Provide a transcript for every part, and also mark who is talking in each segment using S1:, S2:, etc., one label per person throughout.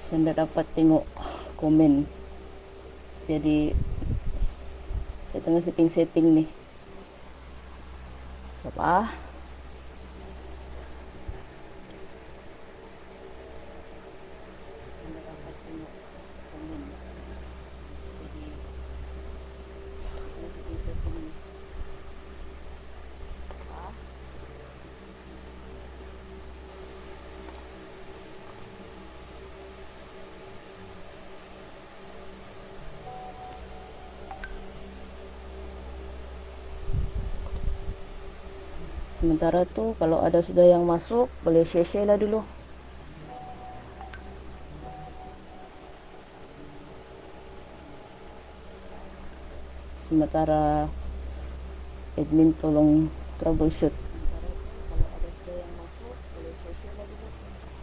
S1: Saya tidak dapat tengok komen, jadi saya tengah setting nih. Apa? Sementara tu kalau ada sudah yang masuk, boleh share-share lah dulu. Sementara admin tolong troubleshoot. Kalau ada sudah yang masuk, boleh share-share lah dulu. Sementara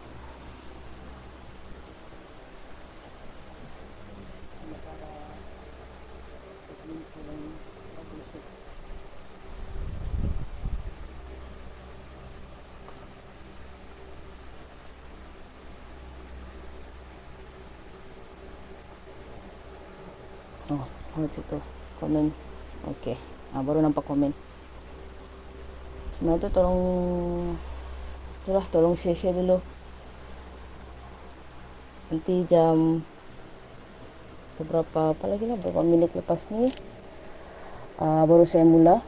S1: admin tolong troubleshoot. Oh, situ komen. Okey. Baru nampak komen. Sebenarnya tu tolong share dulu. Nanti jam beberapa minit lepas ni baru saya mula.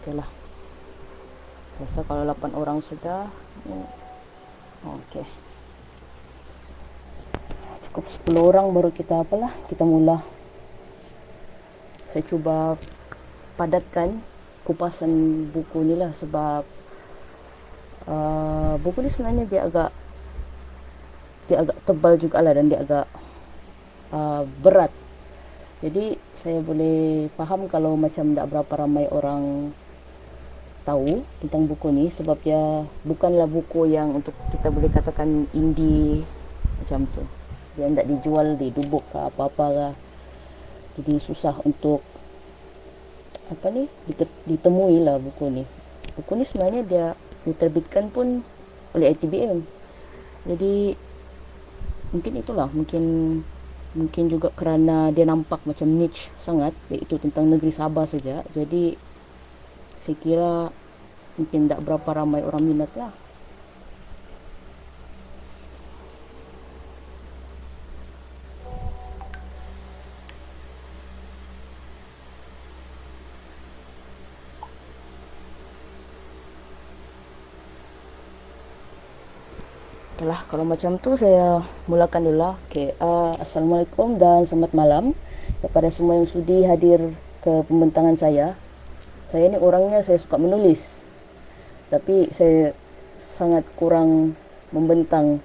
S1: Okey lah. Rasa kalau 8 orang sudah, okey. Cukup 10 orang baru kita kita mula. Saya cuba padatkan kupasan buku ni lah, sebab buku ni sebenarnya dia agak tebal juga lah, dan dia agak berat. Jadi saya boleh faham kalau macam tak berapa ramai orang tahu tentang buku ni, sebab dia bukanlah buku yang untuk kita boleh katakan indie macam tu. Dia tidak dijual di Dubuk ke apa-apa ke. Jadi susah untuk ditemui lah buku ni. Buku ni sebenarnya dia diterbitkan pun oleh ITBM. Jadi mungkin juga kerana dia nampak macam niche sangat, iaitu tentang negeri Sabah saja. Jadi saya kira mungkin tak berapa ramai orang minat lah. Itulah, kalau macam tu saya mulakan dulu lah. Okay. Assalamualaikum dan selamat malam kepada semua yang sudi hadir ke pembentangan saya. Saya ni orangnya saya suka menulis, tapi saya sangat kurang membentang.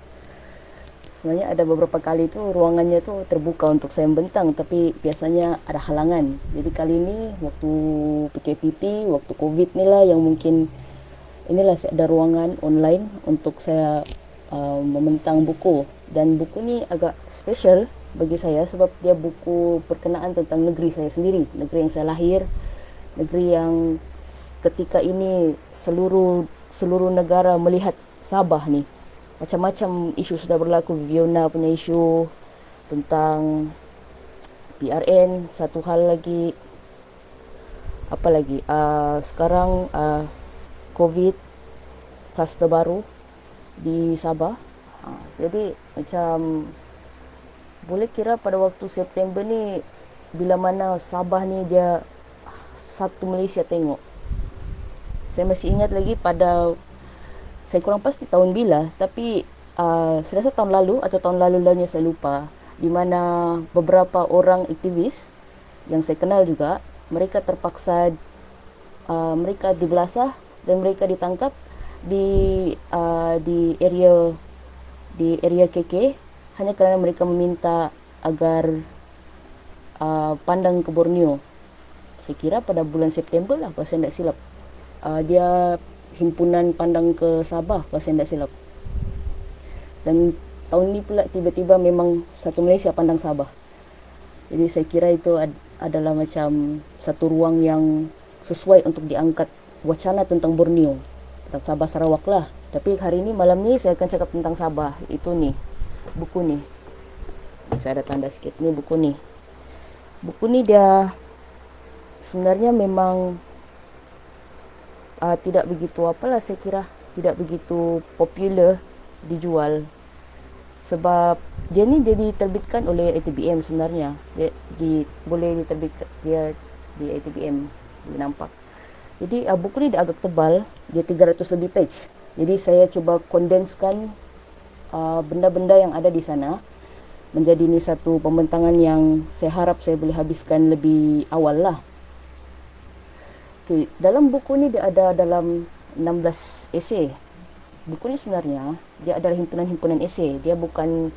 S1: Sebenarnya ada beberapa kali tu ruangannya tu terbuka untuk saya membentang, tapi biasanya ada halangan. Jadi kali ini waktu PKPP, waktu COVID ni lah yang mungkin inilah saya ada ruangan online untuk saya membentang buku. Dan buku ni agak special bagi saya sebab dia buku berkenaan tentang negeri saya sendiri, negeri yang saya lahir, negeri yang ketika ini seluruh negara melihat Sabah ni. Macam-macam isu sudah berlaku. Viona punya isu tentang PRN, satu hal lagi, apa lagi, sekarang COVID, kluster baru di Sabah. Jadi macam boleh kira pada waktu September ni, bila mana Sabah ni dia satu Malaysia tengok. Saya masih ingat lagi pada, saya kurang pasti tahun bila, tapi saya rasa tahun lalu atau tahun lalu-lalunya saya lupa, di mana beberapa orang aktivis yang saya kenal juga, mereka terpaksa, mereka dibelasah dan mereka ditangkap di area KK hanya kerana mereka meminta agar pandang ke Borneo. Saya kira pada bulan September lah kalau saya tidak silap. Dia himpunan pandang ke Sabah kalau saya tidak silap. Dan tahun ni pula tiba-tiba memang satu Malaysia pandang Sabah. Jadi saya kira itu adalah macam satu ruang yang sesuai untuk diangkat wacana tentang Borneo, tentang Sabah Sarawak lah. Tapi hari ni, malam ni saya akan cakap tentang Sabah. Itu ni, buku ni. Saya ada tanda sikit ni buku ni. Buku ni dia sebenarnya memang tidak begitu apalah, saya kira tidak begitu popular dijual sebab dia diterbitkan oleh ATBM sebenarnya. Boleh diterbitkan dia di ATBM, boleh nampak. Jadi buku ni dia agak tebal, dia 300 lebih page. Jadi saya cuba kondenskan benda-benda yang ada di sana menjadi ni satu pembentangan yang saya harap saya boleh habiskan lebih awal lah. Okay, dalam buku ni dia ada dalam 16 esei. Buku ni sebenarnya dia adalah himpunan-himpunan esei. Dia bukan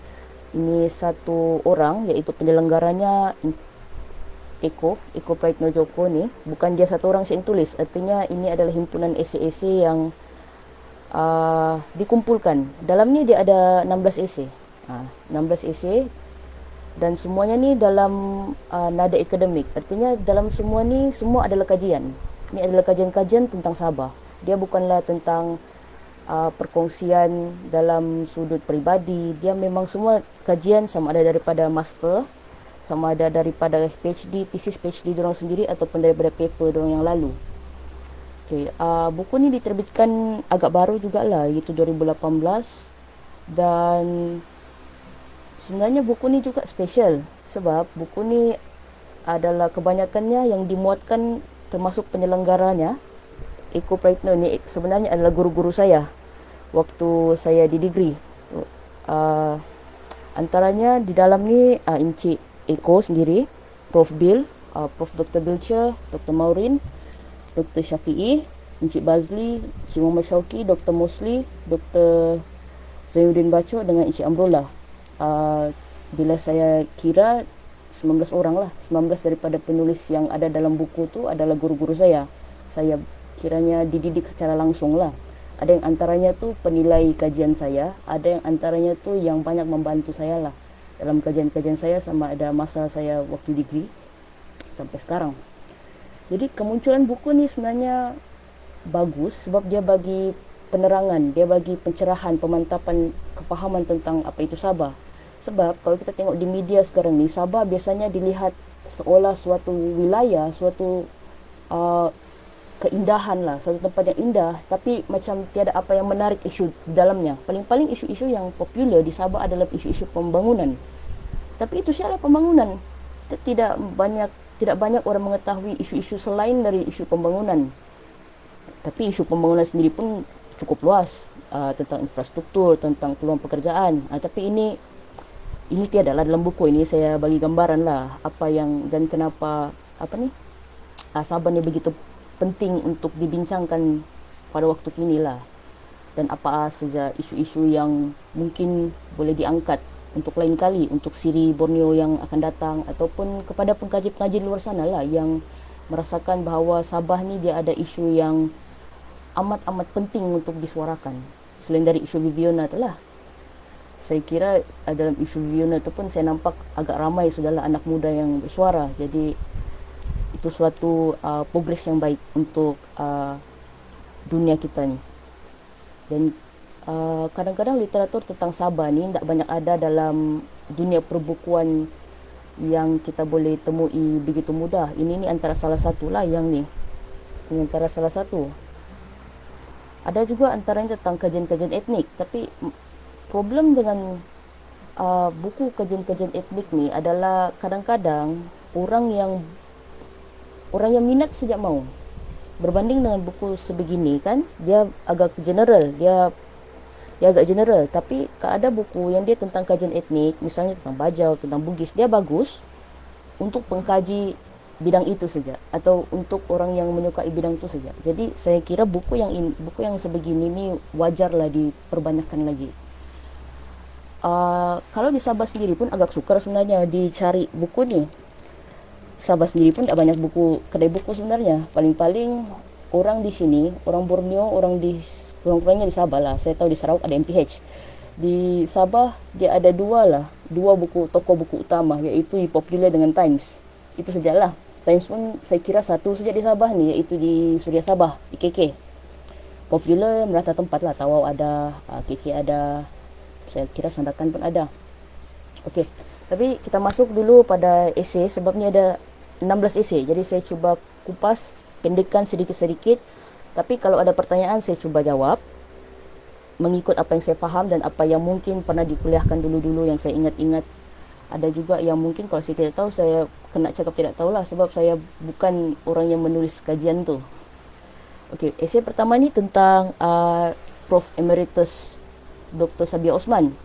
S1: ini satu orang, iaitu penyelenggaranya Eko Praitno Joko ni. Bukan dia satu orang yang tulis. Artinya ini adalah himpunan esei-esei yang dikumpulkan. Dalam ni dia ada 16 esei. 16 esei dan semuanya ni dalam nada akademik. Artinya dalam semua ni semua adalah kajian. Ini adalah kajian-kajian tentang Sabah. Dia bukanlah tentang perkongsian dalam sudut peribadi. Dia memang semua kajian, sama ada daripada master, sama ada daripada PhD, tesis PhD diorang sendiri ataupun daripada paper diorang yang lalu. Okay, buku ni diterbitkan agak baru jugalah, iaitu 2018. Dan sebenarnya buku ni juga special sebab buku ni adalah kebanyakannya yang dimuatkan, termasuk penyelenggaranya Eko Praitno ni sebenarnya adalah guru-guru saya waktu saya di degree. Antaranya di dalam ni Encik Eko sendiri, Prof Bill, Prof Dr Bilcher, Dr Maurin, Dr Syafi'i, Encik Bazli, Encik Muhammad Syauqi, Dr Mosli, Dr Zainuddin Baco dengan Encik Amrullah. Bila saya kira 19 orang lah, 19 daripada penulis yang ada dalam buku tu adalah guru-guru saya. Saya kiranya dididik secara langsung lah. Ada yang antaranya tu penilai kajian saya, ada yang antaranya tu yang banyak membantu saya lah dalam kajian-kajian saya sama ada masa saya waktu degree sampai sekarang. Jadi kemunculan buku ni sebenarnya bagus sebab dia bagi penerangan, dia bagi pencerahan, pemantapan kefahaman tentang apa itu Sabah. Sebab kalau kita tengok di media sekarang ni, Sabah biasanya dilihat seolah suatu wilayah, suatu keindahan lah, suatu tempat yang indah, tapi macam tiada apa yang menarik isu di dalamnya. Paling-paling isu-isu yang popular di Sabah adalah isu-isu pembangunan. Tapi itu siapa pembangunan? Tidak banyak orang mengetahui isu-isu selain dari isu pembangunan. Tapi isu pembangunan sendiri pun cukup luas, tentang infrastruktur, tentang peluang pekerjaan. Tapi ini tiada lah dalam buku ini. Saya bagi gambaran lah apa yang dan kenapa Sabah ni begitu penting untuk dibincangkan pada waktu kini lah, dan apa saja isu-isu yang mungkin boleh diangkat untuk lain kali untuk siri Borneo yang akan datang, ataupun kepada pengkaji-pengkaji di luar sana lah yang merasakan bahawa Sabah ni dia ada isu yang amat-amat penting untuk disuarakan. Selain dari isu Viviana tu lah, saya kira dalam isu Viviana tu pun saya nampak agak ramai sudahlah anak muda yang bersuara. Jadi itu suatu progres yang baik untuk dunia kita ni. Dan kadang-kadang literatur tentang Sabah ni tak banyak ada dalam dunia perbukuan yang kita boleh temui begitu mudah. Ini ni antara salah satu lah yang ni. Ini antara salah satu. Ada juga antaranya tentang kajian-kajian etnik. Tapi problem dengan buku kajian-kajian etnik ni adalah kadang-kadang orang yang minat sejak mau. Berbanding dengan buku sebegini kan, dia agak general, dia agak general. Tapi ada buku yang dia tentang kajian etnik, misalnya tentang Bajau, tentang Bugis, dia bagus untuk pengkaji bidang itu saja, atau untuk orang yang menyukai bidang itu saja. Jadi saya kira buku yang sebegini ni wajarlah diperbanyakkan lagi. Kalau di Sabah sendiri pun agak sukar sebenarnya dicari buku ni. Sabah sendiri pun tak banyak buku, kedai buku sebenarnya. Paling-paling orang di sini, orang Borneo, kurang-kurangnya di Sabah lah. Saya tahu di Sarawak ada MPH. Di Sabah dia ada dua buku, toko buku utama, iaitu Popular dengan Times. Itu sajalah. Times pun saya kira satu saja di Sabah ni, iaitu di Suria Sabah, di KK. Popular merata tempat lah, Tawau ada, KK ada, saya kira Sandakan pun ada. Okey, tapi kita masuk dulu pada esei, sebabnya ada 16 esei. Jadi saya cuba kupas, pendekkan sedikit-sedikit. Tapi kalau ada pertanyaan saya cuba jawab mengikut apa yang saya faham dan apa yang mungkin pernah dikuliahkan dulu-dulu yang saya ingat-ingat. Ada juga yang mungkin kalau saya tidak tahu, saya kena cakap tidak tahulah, sebab saya bukan orang yang menulis kajian tu. Okey, esei pertama ni tentang Prof Emeritus Dr. Sabia Osman.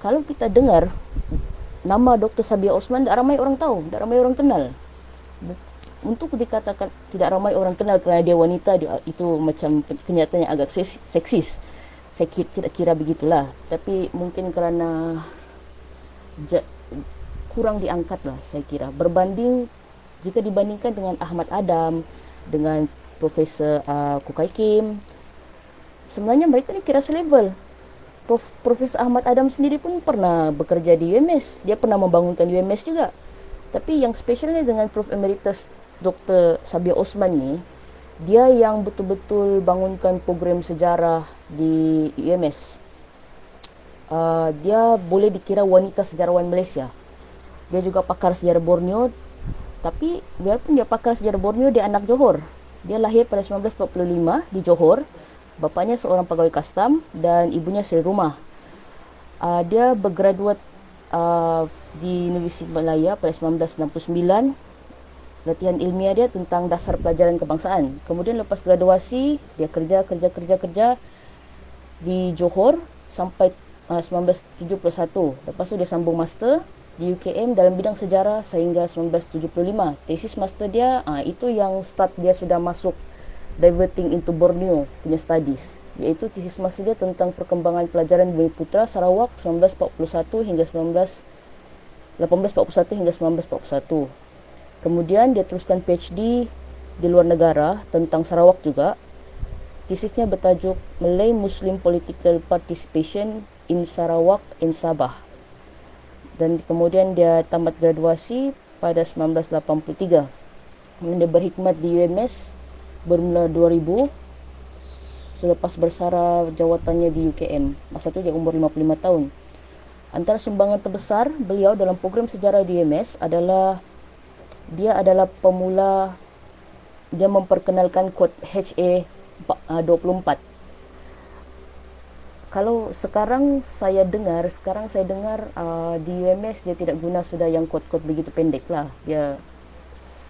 S1: Kalau kita dengar nama Dr. Sabia Osman, tak ramai orang tahu, tak ramai orang kenal. Untuk dikatakan tidak ramai orang kenal kerana dia wanita, itu macam kenyataannya agak seksis. Saya tidak kira begitulah. Tapi mungkin kerana kurang diangkat lah, saya kira. Jika dibandingkan dengan Ahmad Adam, dengan Profesor Kukai Kim, sebenarnya mereka ni kira selevel. Profesor Ahmad Adam sendiri pun pernah bekerja di UMS. Dia pernah membangunkan UMS juga. Tapi yang spesialnya dengan Prof Emeritus Dr. Sabia Osman ni, dia yang betul-betul bangunkan program sejarah di UMS. Dia boleh dikira wanita sejarawan Malaysia. Dia juga pakar sejarah Borneo. Tapi biarpun dia pakar sejarah Borneo, dia anak Johor. Dia lahir pada 1945 di Johor. Bapaknya seorang pegawai kastam dan ibunya suri rumah. Dia bergraduat di Universiti Malaya pada 1969. Latihan ilmiah dia tentang dasar pelajaran kebangsaan. Kemudian lepas graduasi, dia kerja di Johor sampai 1971. Lepas tu dia sambung master di UKM dalam bidang sejarah sehingga 1975. Tesis master dia, itu yang start dia sudah masuk diverting into Borneo punya studies, iaitu tesis master dia tentang perkembangan pelajaran Bumiputera Sarawak 1841 hingga 1941. Kemudian dia teruskan PhD di luar negara tentang Sarawak juga. Tesisnya bertajuk Malay Muslim Political Participation in Sarawak and Sabah. Dan kemudian dia tamat graduasi pada 1983. Kemudian dia berkhidmat di UMS bermula 2000 selepas bersara jawatannya di UKM. Masa itu dia umur 55 tahun. Antara sumbangan terbesar beliau dalam program sejarah di UMS adalah dia adalah pemula, dia memperkenalkan kod HA24. Kalau sekarang saya dengar di UMS dia tidak guna sudah yang kod-kod begitu pendek lah. Dia,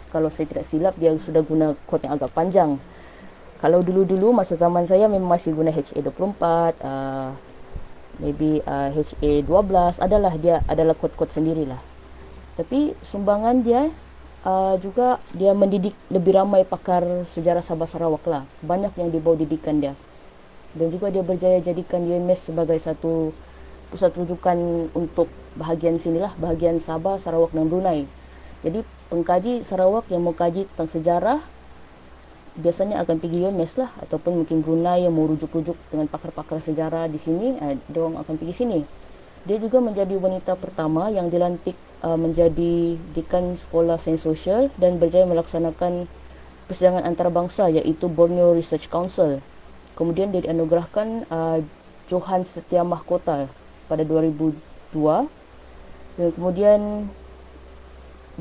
S1: kalau saya tidak silap, dia sudah guna kod yang agak panjang. Kalau dulu-dulu masa zaman saya memang masih guna HA24, maybe HA12, dia adalah kod-kod sendirilah. Tapi sumbangan dia juga dia mendidik lebih ramai pakar sejarah Sabah Sarawak lah. Banyak yang dibawa didikan dia. Dan juga dia berjaya jadikan UMS sebagai satu pusat rujukan untuk bahagian sinilah, bahagian Sabah, Sarawak dan Brunei. Jadi pengkaji Sarawak yang mau kaji tentang sejarah biasanya akan pergi UMS lah, ataupun mungkin Brunei yang mau rujuk-rujuk dengan pakar-pakar sejarah di sini, diorang akan pergi sini. Dia juga menjadi wanita pertama yang dilantik menjadi dekan sekolah sains sosial dan berjaya melaksanakan persidangan antarabangsa iaitu Borneo Research Council. Kemudian dia dianugerahkan Johan Setia Mahkota pada 2002 dan kemudian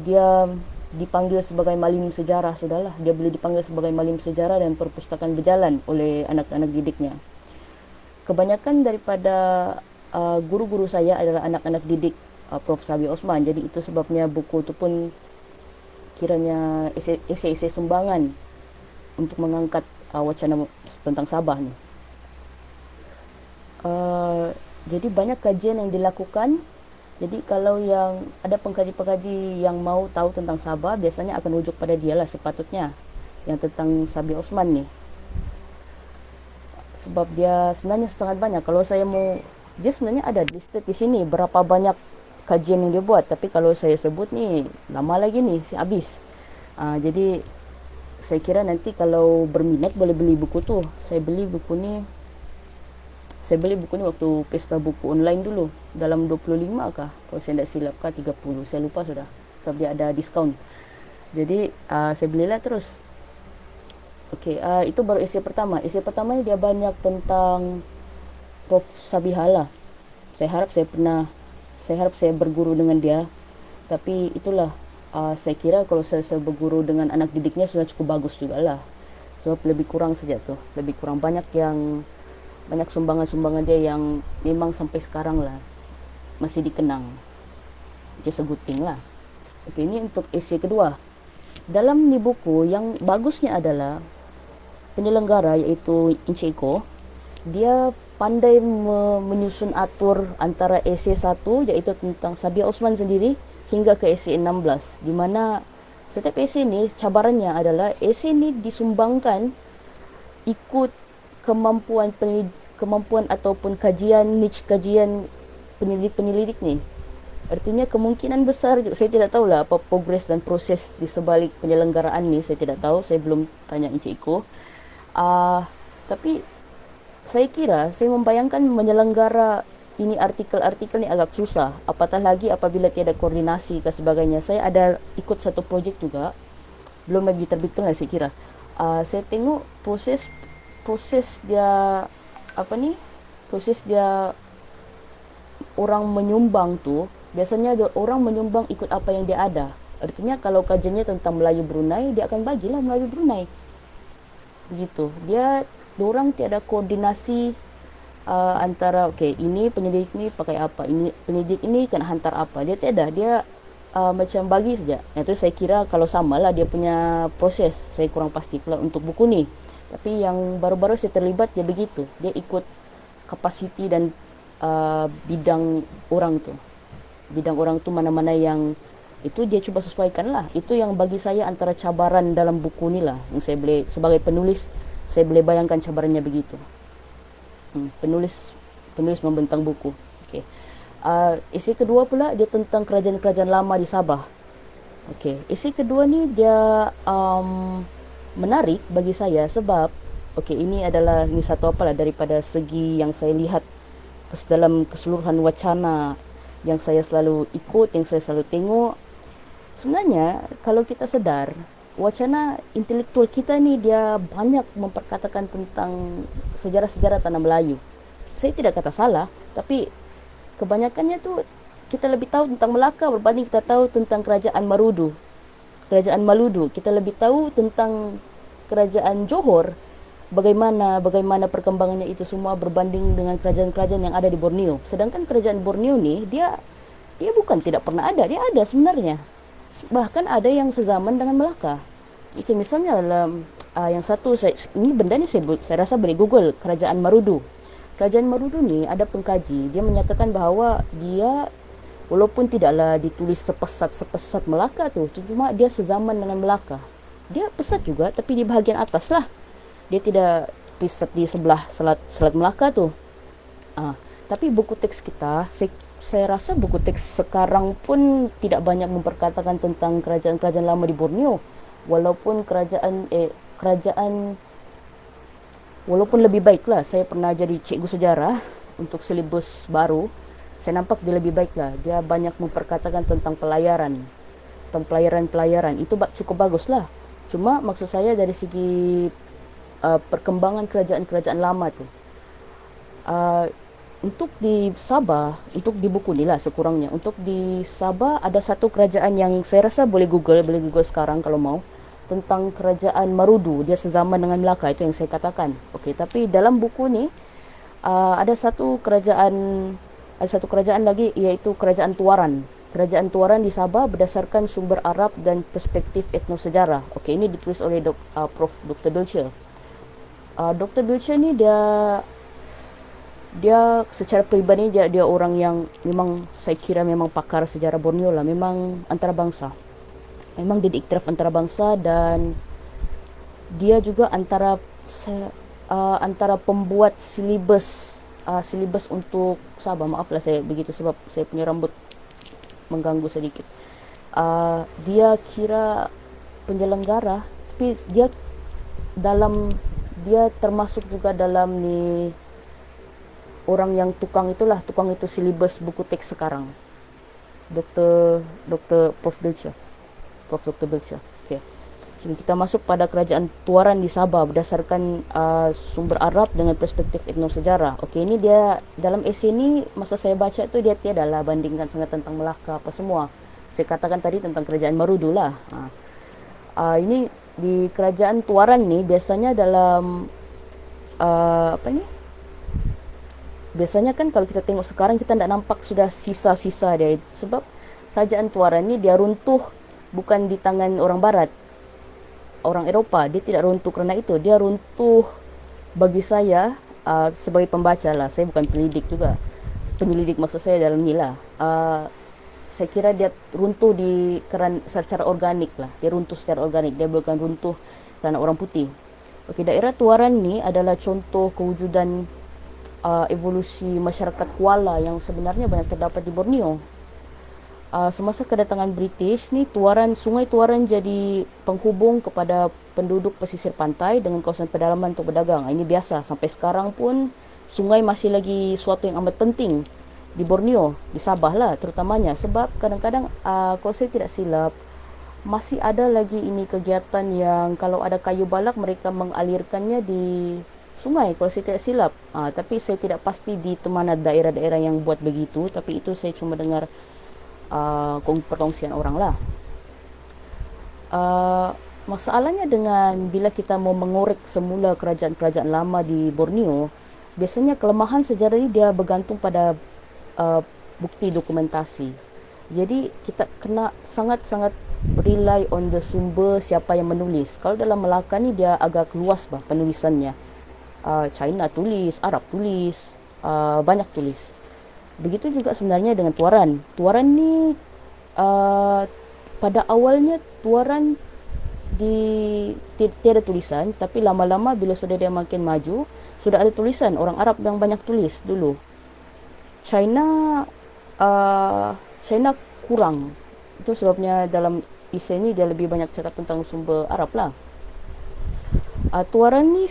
S1: dia dipanggil sebagai malim sejarah. Sudahlah, dia boleh dipanggil sebagai malim sejarah dan perpustakaan berjalan oleh anak-anak didiknya. Kebanyakan daripada guru-guru saya adalah anak-anak didik Prof. Sabi Osman. Jadi itu sebabnya buku itu pun kiranya esei-esei sumbangan untuk mengangkat wacana tentang Sabah ni. Jadi banyak kajian yang dilakukan. Jadi kalau yang ada pengkaji-pengkaji yang mau tahu tentang Sabah, biasanya akan rujuk pada dia lah sepatutnya, yang tentang Sabi Osman ni. Sebab dia sebenarnya sangat banyak. Kalau saya mau, dia sebenarnya ada listed di sini berapa banyak kajian yang dia buat. Tapi kalau saya sebut ni lama lagi ni, habis. Jadi saya kira nanti kalau berminat boleh beli buku tu. Saya beli buku ni waktu pesta buku online dulu, dalam 25 kah, kalau saya tidak silap kah 30, saya lupa sudah, sebab dia ada diskaun. Jadi saya belilah terus. Okey, itu baru esei pertama. Esei pertama ni dia banyak tentang Prof. Sabiha lah. Saya harap saya berguru dengan dia. Tapi itulah, saya kira kalau saya berguru dengan anak didiknya sudah cukup bagus jugalah. Sebab lebih kurang saja tu, lebih kurang banyak sumbangan-sumbangan dia yang memang sampai sekarang lah masih dikenang. Just a good thing lah. Okey, ini untuk esei kedua. Dalam ni buku yang bagusnya adalah penyelenggara iaitu Encik Eko, dia pandai menyusun atur antara esei 1 iaitu tentang Sabia Osman sendiri hingga ke esei 16, di mana setiap esei ni cabarannya adalah esei ni disumbangkan ikut kemampuan ataupun niche kajian penyelidik ni. Artinya kemungkinan besar juga, saya tidak tahu lah apa progres dan proses di sebalik penyelenggaraan ni, saya tidak tahu, saya belum tanya Encik Iko. Tapi saya kira, saya membayangkan menyelenggara ini artikel-artikel ni agak susah, apatah lagi apabila tiada koordinasi ke sebagainya. Saya ada ikut satu projek juga, belum lagi terbitkan lah saya kira. Saya tengok proses dia orang menyumbang tu, biasanya orang menyumbang ikut apa yang dia ada. Artinya kalau kajiannya tentang Melayu Brunei, dia akan bagilah Melayu Brunei. Begitu. Diorang tiada koordinasi antara ini penyelidik ni pakai apa, ini penyelidik ini kena hantar apa. Dia tiada. Dia macam bagi saja. Itu saya kira kalau samalah dia punya proses. Saya kurang pasti pula untuk buku ni. Tapi yang baru-baru saya terlibat dia begitu. Dia ikut kapasiti dan bidang orang tu. Bidang orang tu mana-mana yang itu dia cuba sesuaikan lah. Itu yang bagi saya antara cabaran dalam buku ni lah. Yang saya boleh, sebagai penulis, saya boleh bayangkan cabarannya begitu. Penulis membentang buku. Okay. Esei kedua pula dia tentang kerajaan-kerajaan lama di Sabah. Okay. Esei kedua ni dia menarik bagi saya sebab ini satu apalah daripada segi yang saya lihat dalam keseluruhan wacana yang saya selalu ikut, yang saya selalu tengok. Sebenarnya kalau kita sedar, wacana intelektual kita ni dia banyak memperkatakan tentang sejarah-sejarah tanah Melayu. Saya tidak kata salah, tapi kebanyakannya tu kita lebih tahu tentang Melaka berbanding kita tahu tentang kerajaan Marudu. Kerajaan Maludu, kita lebih tahu tentang kerajaan Johor, bagaimana perkembangannya itu semua berbanding dengan kerajaan-kerajaan yang ada di Borneo. Sedangkan kerajaan Borneo ni dia bukan tidak pernah ada, dia ada sebenarnya. Bahkan ada yang sezaman dengan Melaka. Itu misalnya dalam yang satu ini benda ni saya rasa boleh Google, kerajaan Marudu. Kerajaan Marudu ni ada pengkaji, dia menyatakan bahawa dia Walaupun tidaklah ditulis sepesat Melaka tu, cuma dia sezaman dengan Melaka. Dia pesat juga tapi di bahagian atas lah. Dia tidak pesat di sebelah Selat Melaka tu. Tapi buku teks kita, saya rasa buku teks sekarang pun tidak banyak memperkatakan tentang kerajaan-kerajaan lama di Borneo. Walaupun kerajaan walaupun lebih baiklah, saya pernah jadi cikgu sejarah untuk silibus baru. Saya nampak dia lebih baiklah. Dia banyak memperkatakan tentang pelayaran itu cukup baguslah. Cuma maksud saya dari segi perkembangan kerajaan-kerajaan lama tu, untuk di Sabah, untuk di buku ni lah sekurangnya, untuk di Sabah ada satu kerajaan yang saya rasa boleh google sekarang kalau mau, tentang kerajaan Marudu. Dia sezaman dengan Melaka, itu yang saya katakan. Okey, tapi dalam buku ni ada satu kerajaan lagi, iaitu kerajaan Tuaran. Kerajaan Tuaran di Sabah berdasarkan sumber Arab dan perspektif etnosejarah. Okey, ini ditulis oleh Prof. Dr. Dulce. Dr. Dulce ni dia secara peribadi dia orang yang memang saya kira memang pakar sejarah Borneo lah, memang antarabangsa. Memang dia iktiraf antarabangsa, dan dia juga antara pembuat silibus untuk Sabah. Maaflah saya begitu sebab saya punya rambut mengganggu sedikit. Dia kira penyelenggara, tapi dia termasuk juga dalam ni orang yang tukang itu silibus buku teks sekarang. Prof. Dr. Belcher. Okey. Jadi kita masuk pada kerajaan Tuaran di Sabah berdasarkan sumber Arab dengan perspektif etnosejarah. Okey, ini dia dalam esei ni masa saya baca tu dia tiadalah bandingkan sangat tentang Melaka apa semua. Saya katakan tadi tentang kerajaan Marudu lah. Ini di kerajaan Tuaran ni biasanya dalam biasanya kan kalau kita tengok sekarang kita tak nampak sudah sisa-sisa dia, sebab kerajaan Tuaran ni dia runtuh bukan di tangan orang barat, orang Eropah. Dia tidak runtuh kerana itu. Dia runtuh bagi saya sebagai pembaca lah. Saya bukan penyelidik maksud saya dalam ni lah. Saya kira dia runtuh secara organik lah. Dia runtuh secara organik. Dia bukan runtuh kerana orang putih. Okey, daerah Tuaran ni adalah contoh kewujudan evolusi masyarakat Kuala yang sebenarnya banyak terdapat di Borneo. Semasa kedatangan British ni, Sungai Tuaran jadi penghubung kepada penduduk pesisir pantai dengan kawasan pedalaman untuk berdagang. Ini biasa sampai sekarang pun. Sungai masih lagi suatu yang amat penting di Borneo, di Sabah lah terutamanya, sebab kadang-kadang kalau saya tidak silap masih ada lagi ini kegiatan yang kalau ada kayu balak mereka mengalirkannya di sungai, kalau saya tidak silap. Tapi saya tidak pasti di mana daerah-daerah yang buat begitu, tapi itu saya cuma dengar perkongsian orang lah. Masalahnya dengan bila kita mau mengorek semula kerajaan-kerajaan lama di Borneo, biasanya kelemahan sejarah ini dia bergantung pada bukti dokumentasi. Jadi kita kena sangat-sangat rely on the sumber, siapa yang menulis. Kalau dalam Melaka ni dia agak luas penulisannya. China tulis, Arab tulis, banyak tulis. Begitu juga sebenarnya dengan Tuaran. Tuaran ni pada awalnya Tuaran tiada tulisan, tapi lama-lama bila sudah dia makin maju, sudah ada tulisan. Orang Arab yang banyak tulis dulu. China kurang. Itu sebabnya dalam esei ni dia lebih banyak cakap tentang sumber Arab lah. Tuaran ni,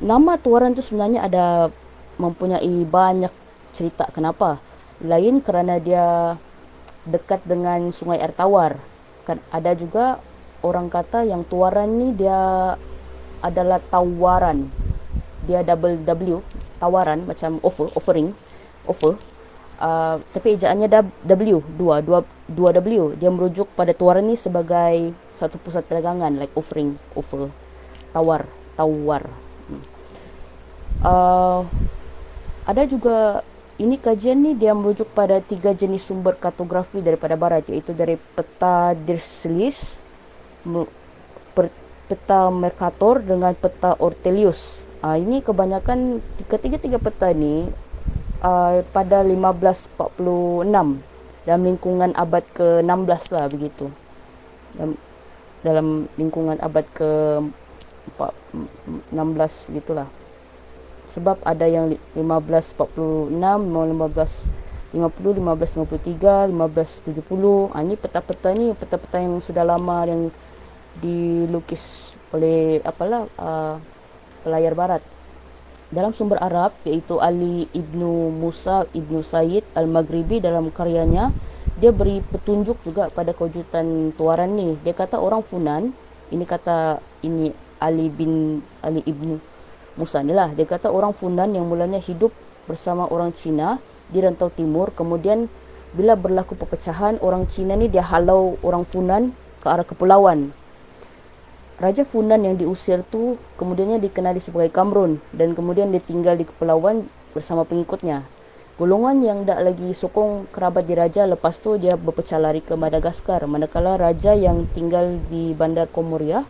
S1: nama Tuaran tu sebenarnya ada mempunyai banyak cerita kenapa. Lain kerana dia dekat dengan Sungai Air Tawar. Ada juga orang kata yang Tuaran ni dia adalah tawaran. Dia double W, tawaran macam offering. Tapi ejaannya W, dua W. Dia merujuk pada Tuaran ni sebagai satu pusat perdagangan, like offering, offer, tawar. Ada juga ini kajian ni dia merujuk pada 3 jenis sumber kartografi daripada barat, iaitu dari peta Dircelis, peta Mercator dengan peta Ortelius. Ini kebanyakan ketiga-tiga peta ni pada 1546 dalam lingkungan abad ke-16 lah begitu. Dalam lingkungan abad ke-16 begitulah. Sebab ada yang 1546, 1550, 1553, 1570. Ini peta-peta ni peta-peta yang sudah lama yang dilukis oleh pelayar barat. Dalam sumber Arab iaitu Ali Ibnu Musa Ibnu Sayyid Al-Maghribi dalam karyanya, dia beri petunjuk juga pada kewujudan tuaran ni. Dia kata orang Funan, ini kata ini Ali Ibnu Musa ni lah. Dia kata orang Funan yang mulanya hidup bersama orang Cina di rantau timur, kemudian bila berlaku perpecahan, orang Cina ni dia halau orang Funan ke arah kepulauan. Raja Funan yang diusir tu kemudiannya dikenali sebagai Kamrun, dan kemudian dia tinggal di kepulauan bersama pengikutnya. Golongan yang tak lagi sokong kerabat diraja, lepas tu dia berpecah lari ke Madagaskar, manakala raja yang tinggal di bandar Comoria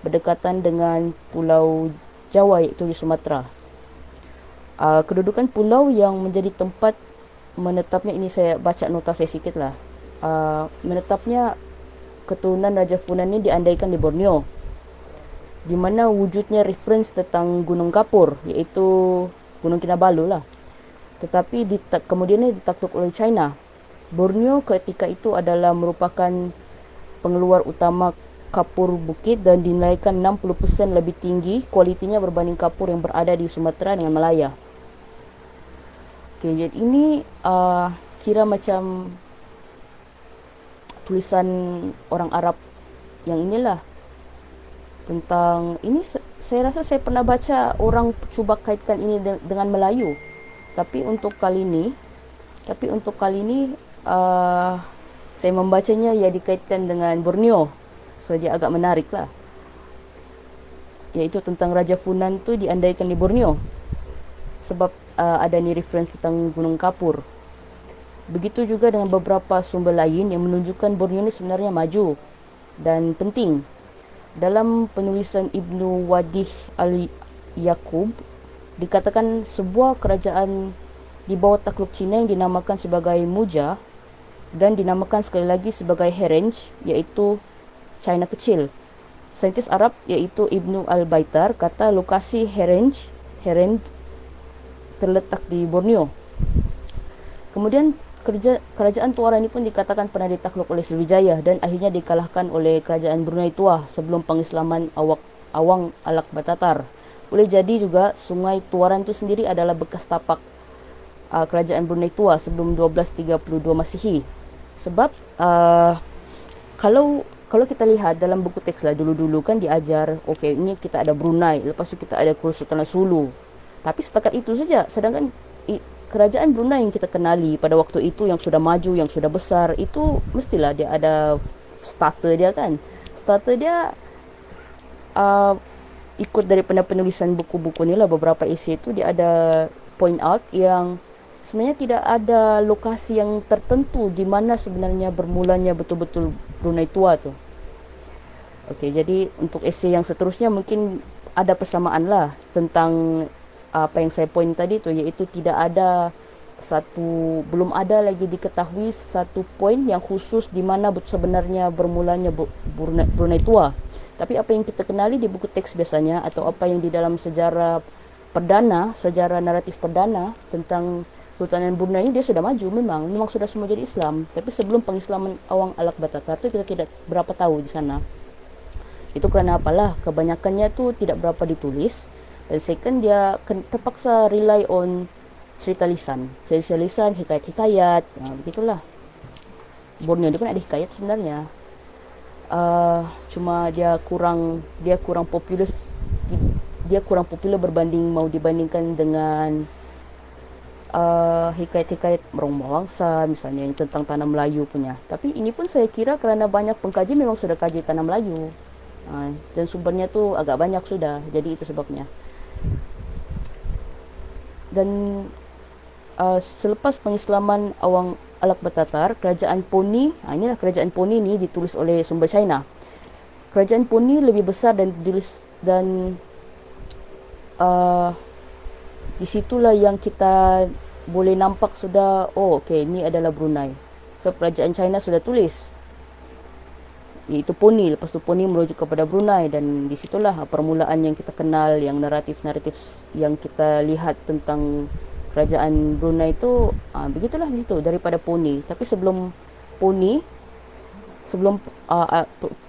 S1: berdekatan dengan pulau Jawa iaitu di Sumatera. Kedudukan pulau yang menjadi tempat menetapnya, ini saya baca nota saya sikit lah. Menetapnya keturunan Raja Funan ni diandaikan di Borneo, di mana wujudnya reference tentang Gunung Kapur iaitu Gunung Kinabalu lah. Tetapi kemudiannya ditakluk oleh China. Borneo ketika itu adalah merupakan pengeluar utama kapur bukit dan dinilaikan 60% lebih tinggi kualitinya berbanding kapur yang berada di Sumatera dengan Malaya. Okay, jadi ini kira macam tulisan orang Arab yang inilah tentang ini. Saya rasa saya pernah baca orang cuba kaitkan ini dengan Melayu, tapi untuk kali ini saya membacanya ia dikaitkan dengan Borneo, so dia agak menarik lah, iaitu tentang Raja Funan tu diandaikan di Borneo sebab ada ni reference tentang Gunung Kapur. Begitu juga dengan beberapa sumber lain yang menunjukkan Borneo ni sebenarnya maju dan penting. Dalam penulisan Ibnu Wadih Al-Yaqub dikatakan sebuah kerajaan di bawah takluk Cina yang dinamakan sebagai Muja dan dinamakan sekali lagi sebagai Herinj, iaitu China kecil. Saintis Arab iaitu Ibnu Al-Baitar kata lokasi Herinj terletak di Borneo. Kemudian kerajaan Tuara ini pun dikatakan pernah ditakluk oleh Sriwijaya dan akhirnya dikalahkan oleh kerajaan Brunei Tua sebelum pengislaman Awang Alak Batatar. Boleh jadi juga Sungai Tuaran itu sendiri adalah bekas tapak kerajaan Brunei Tua sebelum 1232 Masihi. Sebab kalau kita lihat dalam buku teks lah, dulu-dulu kan diajar, okey, ini kita ada Brunei, lepas tu kita ada Kesultanan Sulu. Tapi setakat itu saja. Sedangkan kerajaan Brunei yang kita kenali pada waktu itu yang sudah maju, yang sudah besar, itu mestilah dia ada starter dia kan. Starter dia ikut daripada penulisan buku-buku ni lah, beberapa esei tu dia ada point out yang sebenarnya tidak ada lokasi yang tertentu di mana sebenarnya bermulanya betul-betul Brunei Tua tu. Okey, jadi untuk esei yang seterusnya mungkin ada persamaan lah tentang apa yang saya point tadi tu, iaitu belum ada lagi diketahui satu poin yang khusus di mana sebenarnya bermulanya Brunei Tua. Tapi apa yang kita kenali di buku teks biasanya, atau apa yang di dalam sejarah naratif perdana tentang Sultanan Brunei ini, dia sudah maju, memang sudah semua jadi Islam. Tapi sebelum pengislaman Awang Alak Batatar tu kita tidak berapa tahu di sana. Itu kerana apalah, kebanyakannya tu tidak berapa ditulis. Dan second, dia terpaksa rely on cerita lisan, hikayat-hikayat, begitulah. Borneo dia pun ada hikayat sebenarnya. Cuma dia kurang popular berbanding mau dibandingkan dengan hikayat-hikayat Merong Mawangsa misalnya yang tentang tanah Melayu punya. Tapi ini pun saya kira kerana banyak pengkaji memang sudah kaji tanah Melayu, dan sumbernya tu agak banyak sudah, jadi itu sebabnya. Dan selepas pengislaman Awang Alak Batatar, kerajaan Poni, inilah kerajaan Poni ni ditulis oleh sumber China. Kerajaan Poni lebih besar dan di situlah yang kita boleh nampak sudah, okey, ni adalah Brunei. So kerajaan China sudah tulis, iaitu Poni. Lepas tu Poni merujuk kepada Brunei, dan di situlah permulaan yang kita kenal, yang naratif-naratif yang kita lihat tentang kerajaan Brunei itu, begitulah di situ daripada Poni. Tapi Poni sebelum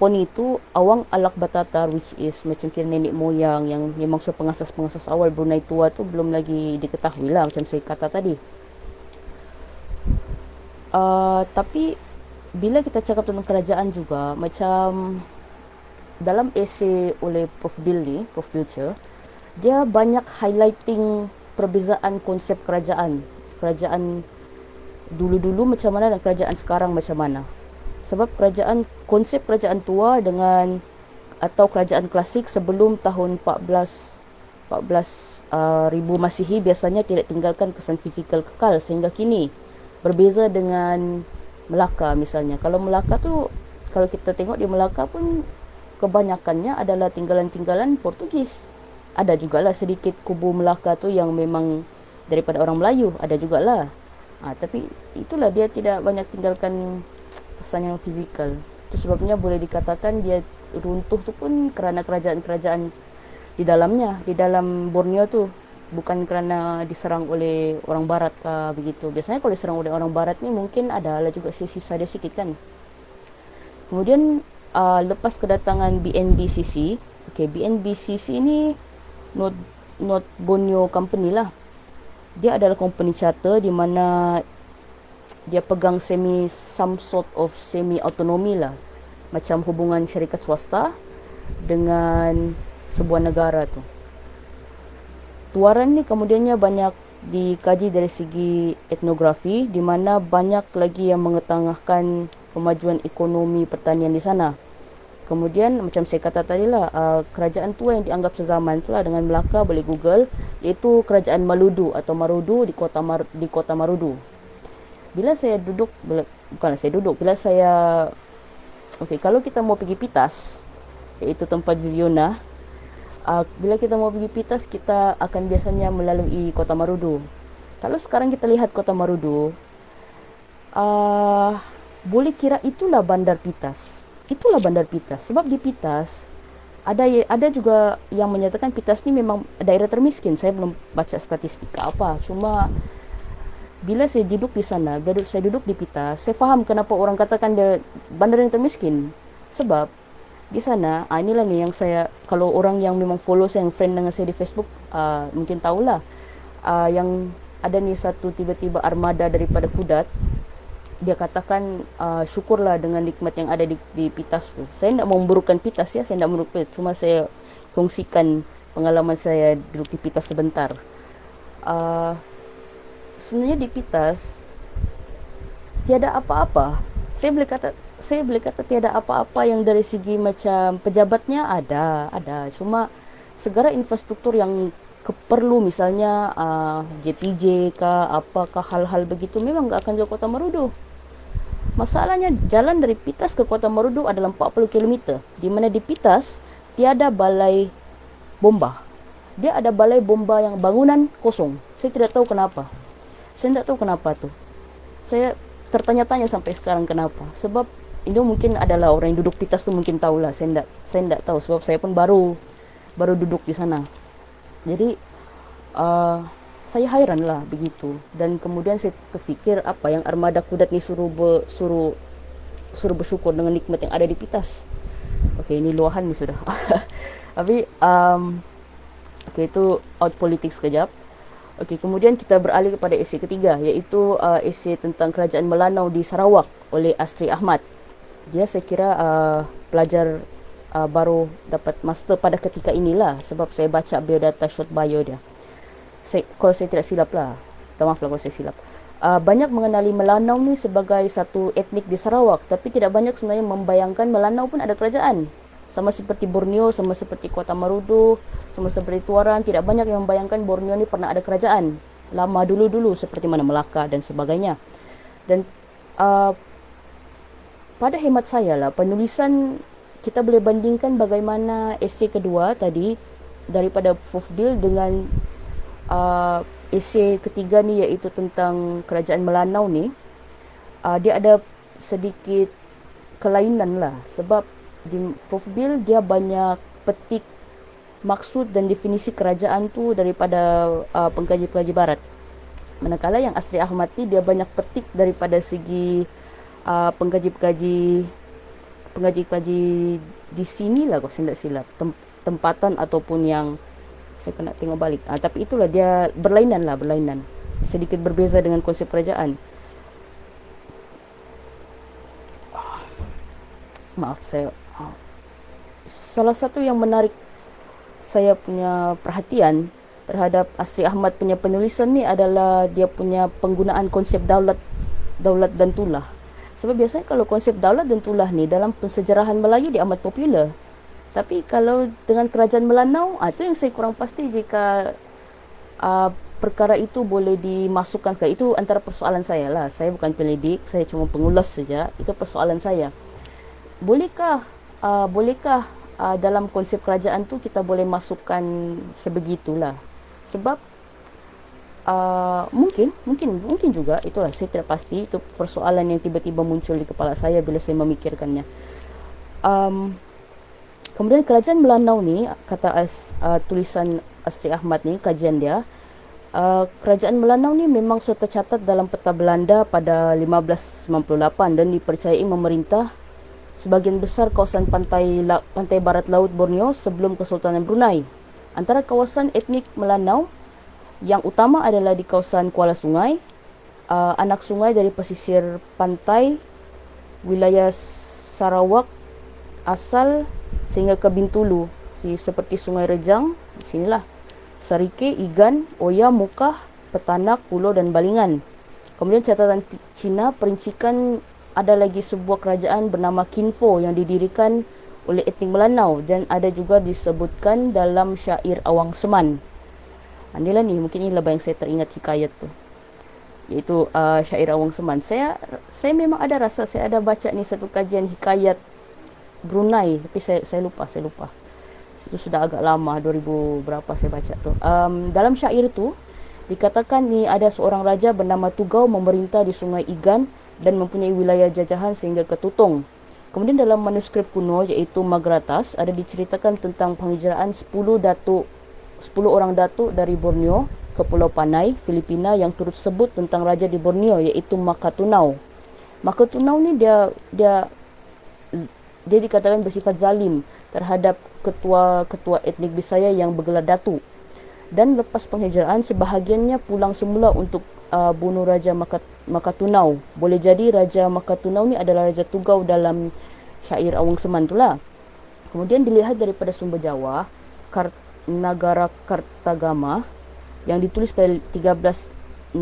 S1: Poni itu Awang Alak Batatar, which is macam kira nenek moyang yang memang sudah pengasas awal Brunei tua tu belum lagi diketahui lah, macam saya kata tadi. Tapi bila kita cakap tentang kerajaan juga, macam dalam esei oleh Prof. Bill ni, Prof. Bilcher, dia banyak highlighting perbezaan konsep kerajaan. Kerajaan dulu-dulu macam mana dan kerajaan sekarang macam mana. Sebab konsep kerajaan tua dengan atau kerajaan klasik sebelum tahun 14,000 Masihi biasanya tidak tinggalkan kesan fizikal kekal sehingga kini. Berbeza dengan Melaka misalnya. Kalau Melaka tu, kalau kita tengok di Melaka pun kebanyakannya adalah tinggalan-tinggalan Portugis. Ada jugalah sedikit kubu Melaka tu yang memang daripada orang Melayu, ada jugalah. Tapi itulah, dia tidak banyak tinggalkan kesan yang fizikal. Itu sebabnya boleh dikatakan dia runtuh tu pun kerana kerajaan-kerajaan di dalamnya, di dalam Borneo tu, bukan kerana diserang oleh orang barat ke begitu. Biasanya kalau diserang oleh orang barat ni mungkin adalah juga sisa dia sikit kan. Kemudian lepas kedatangan BNBCC, BNBCC ni North Borneo Company lah. Dia adalah company charter di mana dia pegang some sort of semi autonomi lah, macam hubungan syarikat swasta dengan sebuah negara tu. Tuaran ni kemudiannya banyak dikaji dari segi etnografi, di mana banyak lagi yang mengetengahkan kemajuan ekonomi pertanian di sana. Kemudian macam saya kata tadi lah, kerajaan tua yang dianggap sezaman tu lah dengan Melaka, boleh Google, iaitu kerajaan Maludu atau Marudu di kota Marudu. Bila saya kalau kita mau pergi Pitas, iaitu tempat Viviana, bila kita mau pergi Pitas, kita akan biasanya melalui kota Marudu. Kalau sekarang kita lihat kota Marudu, boleh kira itulah bandar Pitas. Sebab di Pitas ada juga yang menyatakan Pitas ni memang daerah termiskin. Saya belum baca statistika apa, cuma bila saya duduk di sana, saya duduk di Pitas, saya faham kenapa orang katakan dia bandar yang termiskin. Sebab di sana, inilah ni yang saya, kalau orang yang memang follow saya, yang friend dengan saya di Facebook, mungkin tahulah, yang ada ni satu tiba-tiba armada daripada Kudat. Dia katakan, syukurlah dengan nikmat yang ada di Pitas tu. Saya tidak memburukan Pitas ya, saya tidak memburukan, cuma saya kongsikan pengalaman saya duduk di Pitas sebentar. Sebenarnya di Pitas tiada apa-apa. Saya boleh kata tiada apa-apa yang dari segi macam pejabatnya ada. Cuma segala infrastruktur yang perlu, misalnya JPJ kah, apakah hal-hal begitu, memang tak akan jauh kota Marudu. Masalahnya jalan dari Pitas ke kota Marudu adalah 40 km, di mana di Pitas tiada balai bomba. Dia ada balai bomba yang bangunan kosong. Saya tidak tahu kenapa tu. Saya tertanya-tanya sampai sekarang kenapa. Sebab itu mungkin adalah orang yang duduk Pitas tu mungkin tahulah. Saya tidak tahu sebab saya pun baru duduk di sana. Jadi saya hairan lah begitu. Dan kemudian saya terfikir, apa yang armada Kudat ni suruh bersyukur dengan nikmat yang ada di Pitas. Ini luahan ni sudah. Tapi itu out politics sekejap. Kemudian kita beralih kepada esei ketiga, iaitu esei tentang kerajaan Melanau di Sarawak oleh Astri Ahmad. Dia saya kira pelajar baru dapat master pada ketika inilah, sebab saya baca biodata short bio dia. Kalau saya tidak silap lah, maaf lah kalau saya silap. Banyak mengenali Melanau ni sebagai satu etnik di Sarawak, tapi tidak banyak sebenarnya membayangkan Melanau pun ada kerajaan. Sama seperti Borneo, sama seperti kota Marudu, sama seperti Tuaran, tidak banyak yang membayangkan Borneo ni pernah ada kerajaan lama dulu-dulu seperti mana Melaka dan sebagainya. Dan pada hemat saya lah, penulisan kita boleh bandingkan bagaimana esei kedua tadi daripada Prof. Bill dengan esei ketiga ni, iaitu tentang kerajaan Melanau ni. dia ada sedikit kelainan lah, sebab di Prof Bill dia banyak petik maksud dan definisi kerajaan tu daripada pengkaji-pengkaji barat, manakala yang Asri Ahmad ni dia banyak petik daripada segi pengkaji-pengkaji di sini lah, kalau saya tak silap, tempatan ataupun yang saya kena tengok balik. Tapi itulah, dia berlainan, sedikit berbeza dengan konsep kerajaan. Maaf, saya salah satu yang menarik saya punya perhatian terhadap Asri Ahmad punya penulisan ni adalah dia punya penggunaan konsep daulat dan tulah. Sebab biasanya kalau konsep daulat dan tulah ni dalam pensejarahan Melayu dia amat popular. Tapi kalau dengan kerajaan Melanau, itu yang saya kurang pasti jika perkara itu boleh dimasukkan sekali. Itu antara persoalan saya lah. Saya bukan penyelidik, saya cuma pengulas saja. Itu persoalan saya. Bolehkah dalam konsep kerajaan tu kita boleh masukkan sebegitulah? Sebab mungkin juga, itulah, saya tidak pasti. Itu persoalan yang tiba-tiba muncul di kepala saya bila saya memikirkannya. Kemudian kerajaan Melanau ni, kata tulisan Asri Ahmad ni, kajian dia, kerajaan Melanau ni memang sudah tercatat dalam peta Belanda pada 1598 dan dipercayai memerintah sebagian besar kawasan pantai barat laut Borneo sebelum Kesultanan Brunei. Antara kawasan etnik Melanau yang utama adalah di kawasan Kuala Sungai, anak sungai dari pesisir pantai wilayah Sarawak asal sehingga ke Bintulu, seperti Sungai Rejang, sinilah, Sarike, Igan, Oya, Mukah, Petanak, Pulo dan Balingan. Kemudian catatan Cina perincikan ada lagi sebuah kerajaan bernama Kinfo yang didirikan oleh etnik Melanau dan ada juga disebutkan dalam syair Awang Seman. Inilah ni, mungkin inilah yang saya teringat hikayat tu, iaitu syair Awang Seman. Saya memang ada rasa saya ada baca ni satu kajian hikayat Brunei, tapi saya lupa. Itu sudah agak lama, 2000 berapa saya baca tu. Dalam syair tu dikatakan ni ada seorang raja bernama Tugau memerintah di Sungai Igan dan mempunyai wilayah jajahan sehingga ke Tutong. Kemudian dalam manuskrip kuno iaitu Magratas ada diceritakan tentang penghijraan 10 orang datuk dari Borneo ke Pulau Panay, Filipina yang turut sebut tentang raja di Borneo iaitu Makatunau. Makatunau ni dia dikatakan bersifat zalim terhadap ketua etnik Bisaya yang bergelar Datuk. Dan lepas penghijraan sebahagiannya pulang semula untuk bunuh Raja Makatunau. Boleh jadi Raja Makatunau ni adalah Raja Tugau dalam syair Awang Seman tu lah. Kemudian dilihat daripada sumber Jawa, Nagara Kartagama yang ditulis pada 1365,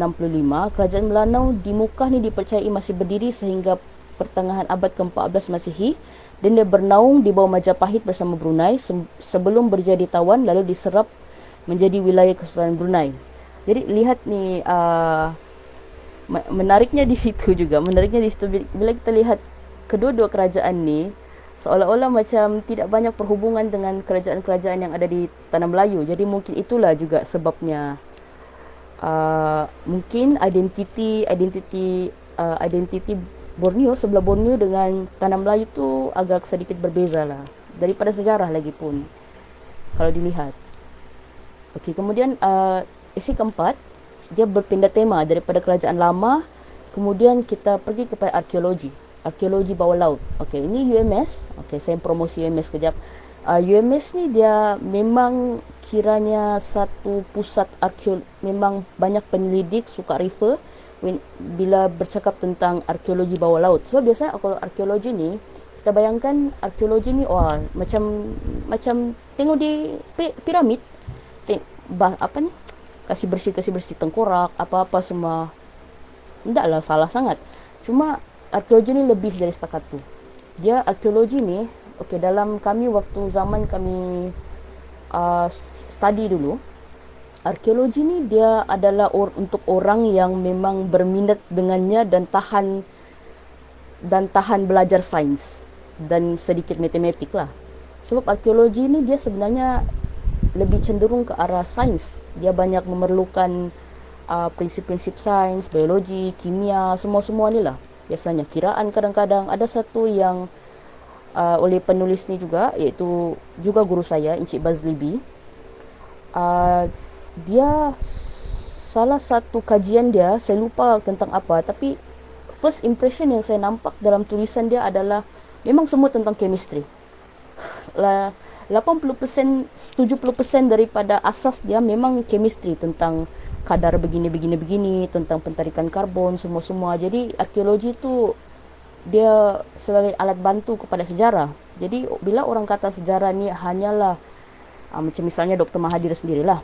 S1: kerajaan Melanau di Mukah ni dipercayai masih berdiri sehingga pertengahan abad ke-14 Masihi dan dia bernaung di bawah Majapahit bersama Brunei sebelum berjadi tawan lalu diserap menjadi wilayah Kesultanan Brunei. Jadi lihat ni, menariknya di situ bila kita lihat kedua-dua kerajaan ni seolah-olah macam tidak banyak perhubungan dengan kerajaan-kerajaan yang ada di tanah Melayu. Jadi mungkin itulah juga sebabnya mungkin identiti Borneo, sebelah Borneo dengan tanah Melayu tu agak sedikit berbeza lah daripada sejarah lagi pun kalau dilihat. Okey, kemudian isi keempat dia berpindah tema daripada kerajaan lama, kemudian kita pergi kepada arkeologi bawah laut. Okey, ini UMS. Okey, saya promosi UMS kejap. UMS ni dia memang kiranya satu pusat memang banyak penyelidik suka refer bila bercakap tentang arkeologi bawah laut. Sebab biasanya kalau arkeologi ni, kita bayangkan arkeologi ni macam tengok di piramid, kasih bersih tengkorak, apa-apa semua. Tidaklah salah sangat. Cuma arkeologi ni lebih dari setakat tu. Dia arkeologi ni, okey, dalam waktu zaman kami study dulu, arkeologi ni dia adalah untuk orang yang memang berminat dengannya dan tahan belajar sains dan sedikit matematik lah. Sebab arkeologi ni dia sebenarnya lebih cenderung ke arah sains. Dia banyak memerlukan prinsip-prinsip sains, biologi, kimia, semua ni lah. biasanya kiraan. Kadang-kadang ada satu yang oleh penulis ni juga, iaitu juga guru saya, Encik Bazlibi. Dia salah satu kajian dia, saya lupa tentang apa, tapi first impression yang saya nampak dalam tulisan dia adalah memang semua tentang chemistry. 80%, 70% daripada asas dia memang chemistry, tentang kadar begini, tentang pentarikan karbon, semua-semua. Jadi arkeologi tu dia sebagai alat bantu kepada sejarah. Jadi bila orang kata sejarah ni hanyalah macam misalnya Dr. Mahathir sendirilah.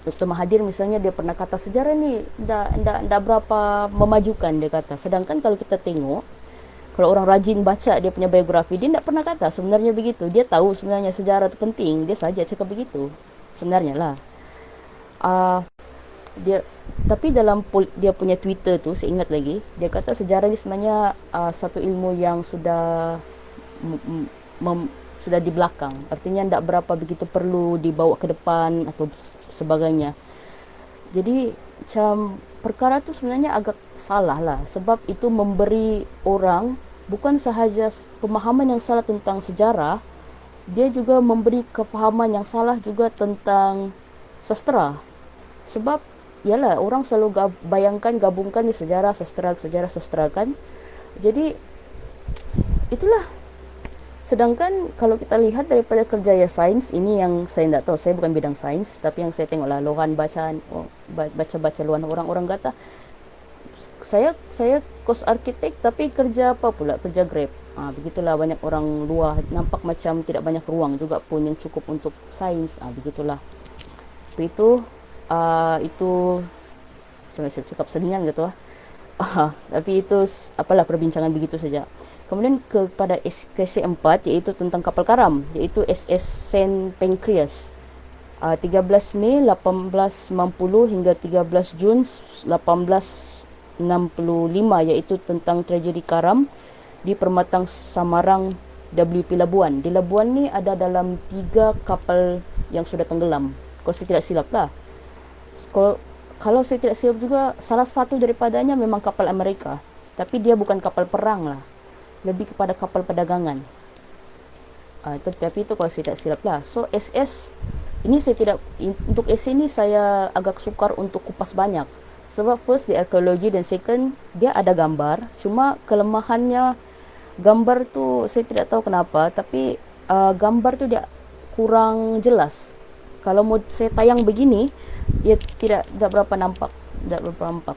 S1: Dr. Mahathir misalnya dia pernah kata sejarah ni ndak berapa memajukan, dia kata. Sedangkan kalau kita tengok, kalau orang rajin baca dia punya biografi, dia tidak pernah kata sebenarnya begitu. Dia tahu sebenarnya sejarah itu penting, dia saja cakap begitu sebenarnya lah. Dia tapi dalam dia punya Twitter tu, saya ingat lagi, dia kata sejarah ni sebenarnya satu ilmu yang sudah sudah di belakang, artinya tidak berapa begitu perlu dibawa ke depan atau sebagainya. Jadi macam perkara tu sebenarnya agak salah lah, sebab itu memberi orang bukan sahaja pemahaman yang salah tentang sejarah, dia juga memberi kefahaman yang salah juga tentang sastra. Sebab yalah, orang selalu gabungkan ni sejarah sastra kan. Jadi itulah. Sedangkan kalau kita lihat daripada kerjaya sains ini, yang saya tidak tahu, saya bukan bidang sains, tapi yang saya tengoklah luahan bacaan, baca luahan orang kata, saya kos arkitek tapi kerja apa pula, kerja Grab. Begitulah, banyak orang luar nampak macam tidak banyak ruang juga pun yang cukup untuk sains. Begitulah. Itu saya cakap selingan gitu lah. Tapi itu apalah, perbincangan begitu saja. Kemudian kepada SKC 4, iaitu tentang kapal karam, iaitu SS Saint Pancras, 13 Mei 1890 hingga 13 Jun 1865, iaitu tentang tragedi karam di Permatang Samarang WP Labuan. Di Labuan ni ada dalam 3 kapal yang sudah tenggelam, kalau saya tidak silap lah. Kalau saya tidak silap juga, salah satu daripadanya memang kapal Amerika, tapi dia bukan kapal perang lah, lebih kepada kapal perdagangan. Tapi itu kalau saya tidak silap lah. So SS ini saya tidak, untuk SS ini saya agak sukar untuk kupas banyak, sebab first di arkeologi, dan second dia ada gambar. Cuma kelemahannya gambar tu saya tidak tahu kenapa, tapi gambar tu dia kurang jelas. Kalau mau saya tayang begini, dia tidak berapa nampak,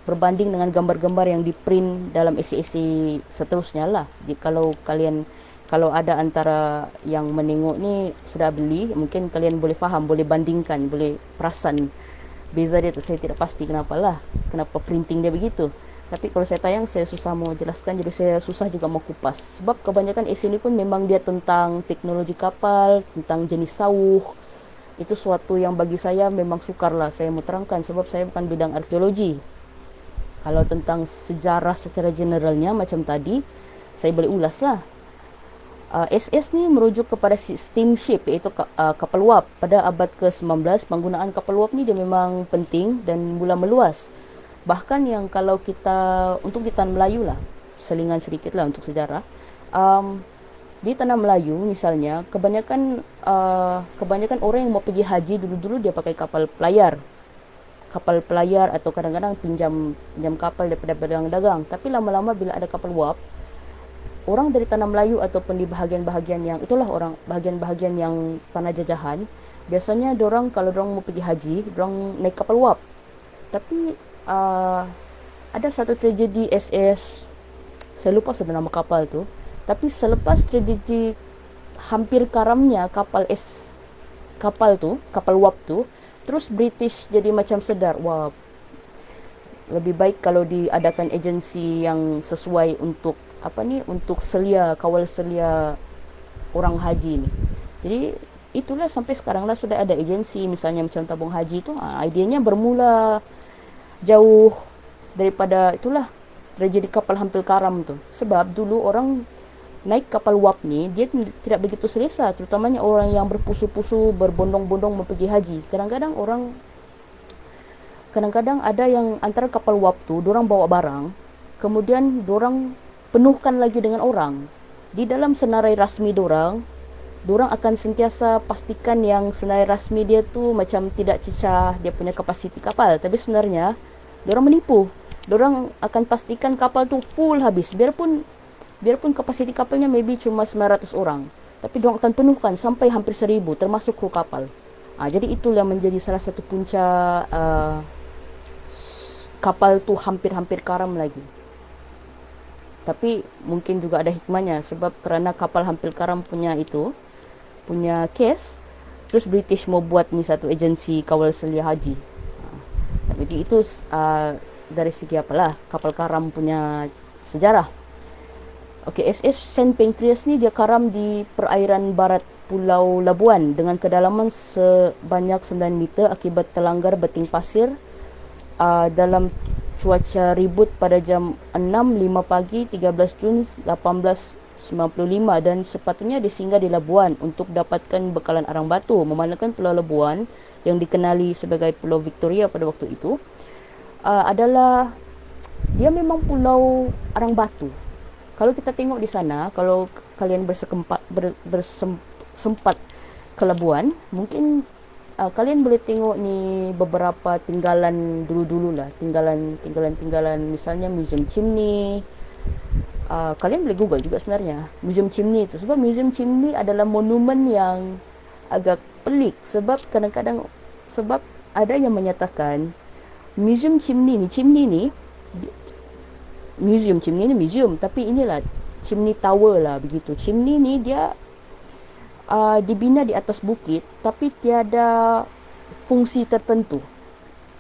S1: berbanding dengan gambar-gambar yang di print dalam esei-esei seterusnya lah. Jadi kalau ada antara yang menengok ni sudah beli, mungkin kalian boleh faham, boleh bandingkan, boleh perasan beza dia tu. Saya tidak pasti kenapa printing dia begitu. Tapi kalau saya tayang, saya susah mau jelaskan, jadi saya susah juga mau kupas. Sebab kebanyakan esei ni pun memang dia tentang teknologi kapal, tentang jenis sauh. Itu suatu yang bagi saya memang sukar lah saya mau terangkan, sebab saya bukan bidang arkeologi. Kalau tentang sejarah secara generalnya macam tadi, saya boleh ulas lah. SS ni merujuk kepada steamship, iaitu kapal wap. Pada abad ke-19, penggunaan kapal wap ni dia memang penting dan mula meluas. Bahkan yang kalau kita, untuk di Tanah Melayu lah, selingan sedikit lah untuk sejarah, di Tanah Melayu misalnya, kebanyakan orang yang mau pergi haji dulu dia pakai kapal pelayar atau kadang-kadang pinjam kapal daripada pedagang-dagang. Tapi lama-lama bila ada kapal wap, orang dari Tanah Melayu ataupun di bahagian-bahagian yang itulah, orang bahagian-bahagian yang tanah jajahan, biasanya dorang kalau dorang mau pergi haji, dorang naik kapal wap. Tapi ada satu tragedi SS, saya lupa sudah nama kapal tu. Tapi selepas tragedi hampir karamnya kapal wap tu, terus British jadi macam sedar, wah, lebih baik kalau diadakan agensi yang sesuai untuk untuk kawal selia orang haji ni. Jadi itulah, sampai sekarang lah sudah ada agensi, misalnya macam tabung haji tu. Idenya bermula jauh daripada itulah tragedi kapal hampir karam tu. Sebab dulu orang naik kapal wap ni, dia tidak begitu selesa, terutamanya orang yang berpusu-pusu, berbondong-bondong mau pergi haji. Kadang-kadang ada yang antara kapal wap tu, dorang bawa barang, kemudian dorang penuhkan lagi dengan orang. Di dalam senarai rasmi dorang akan sentiasa pastikan yang senarai rasmi dia tu macam tidak cecah dia punya kapasiti kapal, tapi sebenarnya dorang menipu. Dorang akan pastikan kapal tu full habis, biarpun kapasiti kapalnya maybe cuma 900 orang, tapi dorang akan penuhkan sampai hampir 1000 termasuk kru kapal. Jadi itu yang menjadi salah satu punca kapal tu hampir-hampir karam lagi. Tapi mungkin juga ada hikmahnya, sebab kerana kapal hampir karam punya case, terus British mau buat ni satu agensi kawal selia haji. Jadi itu dari segi apalah kapal karam punya sejarah. Okey, SS Saint Pancras ni dia karam di perairan barat Pulau Labuan dengan kedalaman sebanyak 9 meter akibat terlanggar beting pasir dalam cuaca ribut pada jam 6.05 pagi 13 Jun 1895, dan sepatutnya disinggah di Labuan untuk dapatkan bekalan arang batu, memandangkan Pulau Labuan yang dikenali sebagai Pulau Victoria pada waktu itu adalah dia memang pulau arang batu. Kalau kita tengok di sana, kalau kalian sempat ke Labuan, mungkin kalian boleh tengok ni beberapa tinggalan dulu-dulu lah, tinggalan misalnya Museum Chimney. Kalian boleh google juga sebenarnya Museum Chimney tu, sebab Museum Chimney adalah monumen yang agak pelik, sebab kadang-kadang ada yang menyatakan Museum Chimney ni museum, tapi inilah chimney tower lah begitu. Chimney ni dia dibina di atas bukit tapi tiada fungsi tertentu.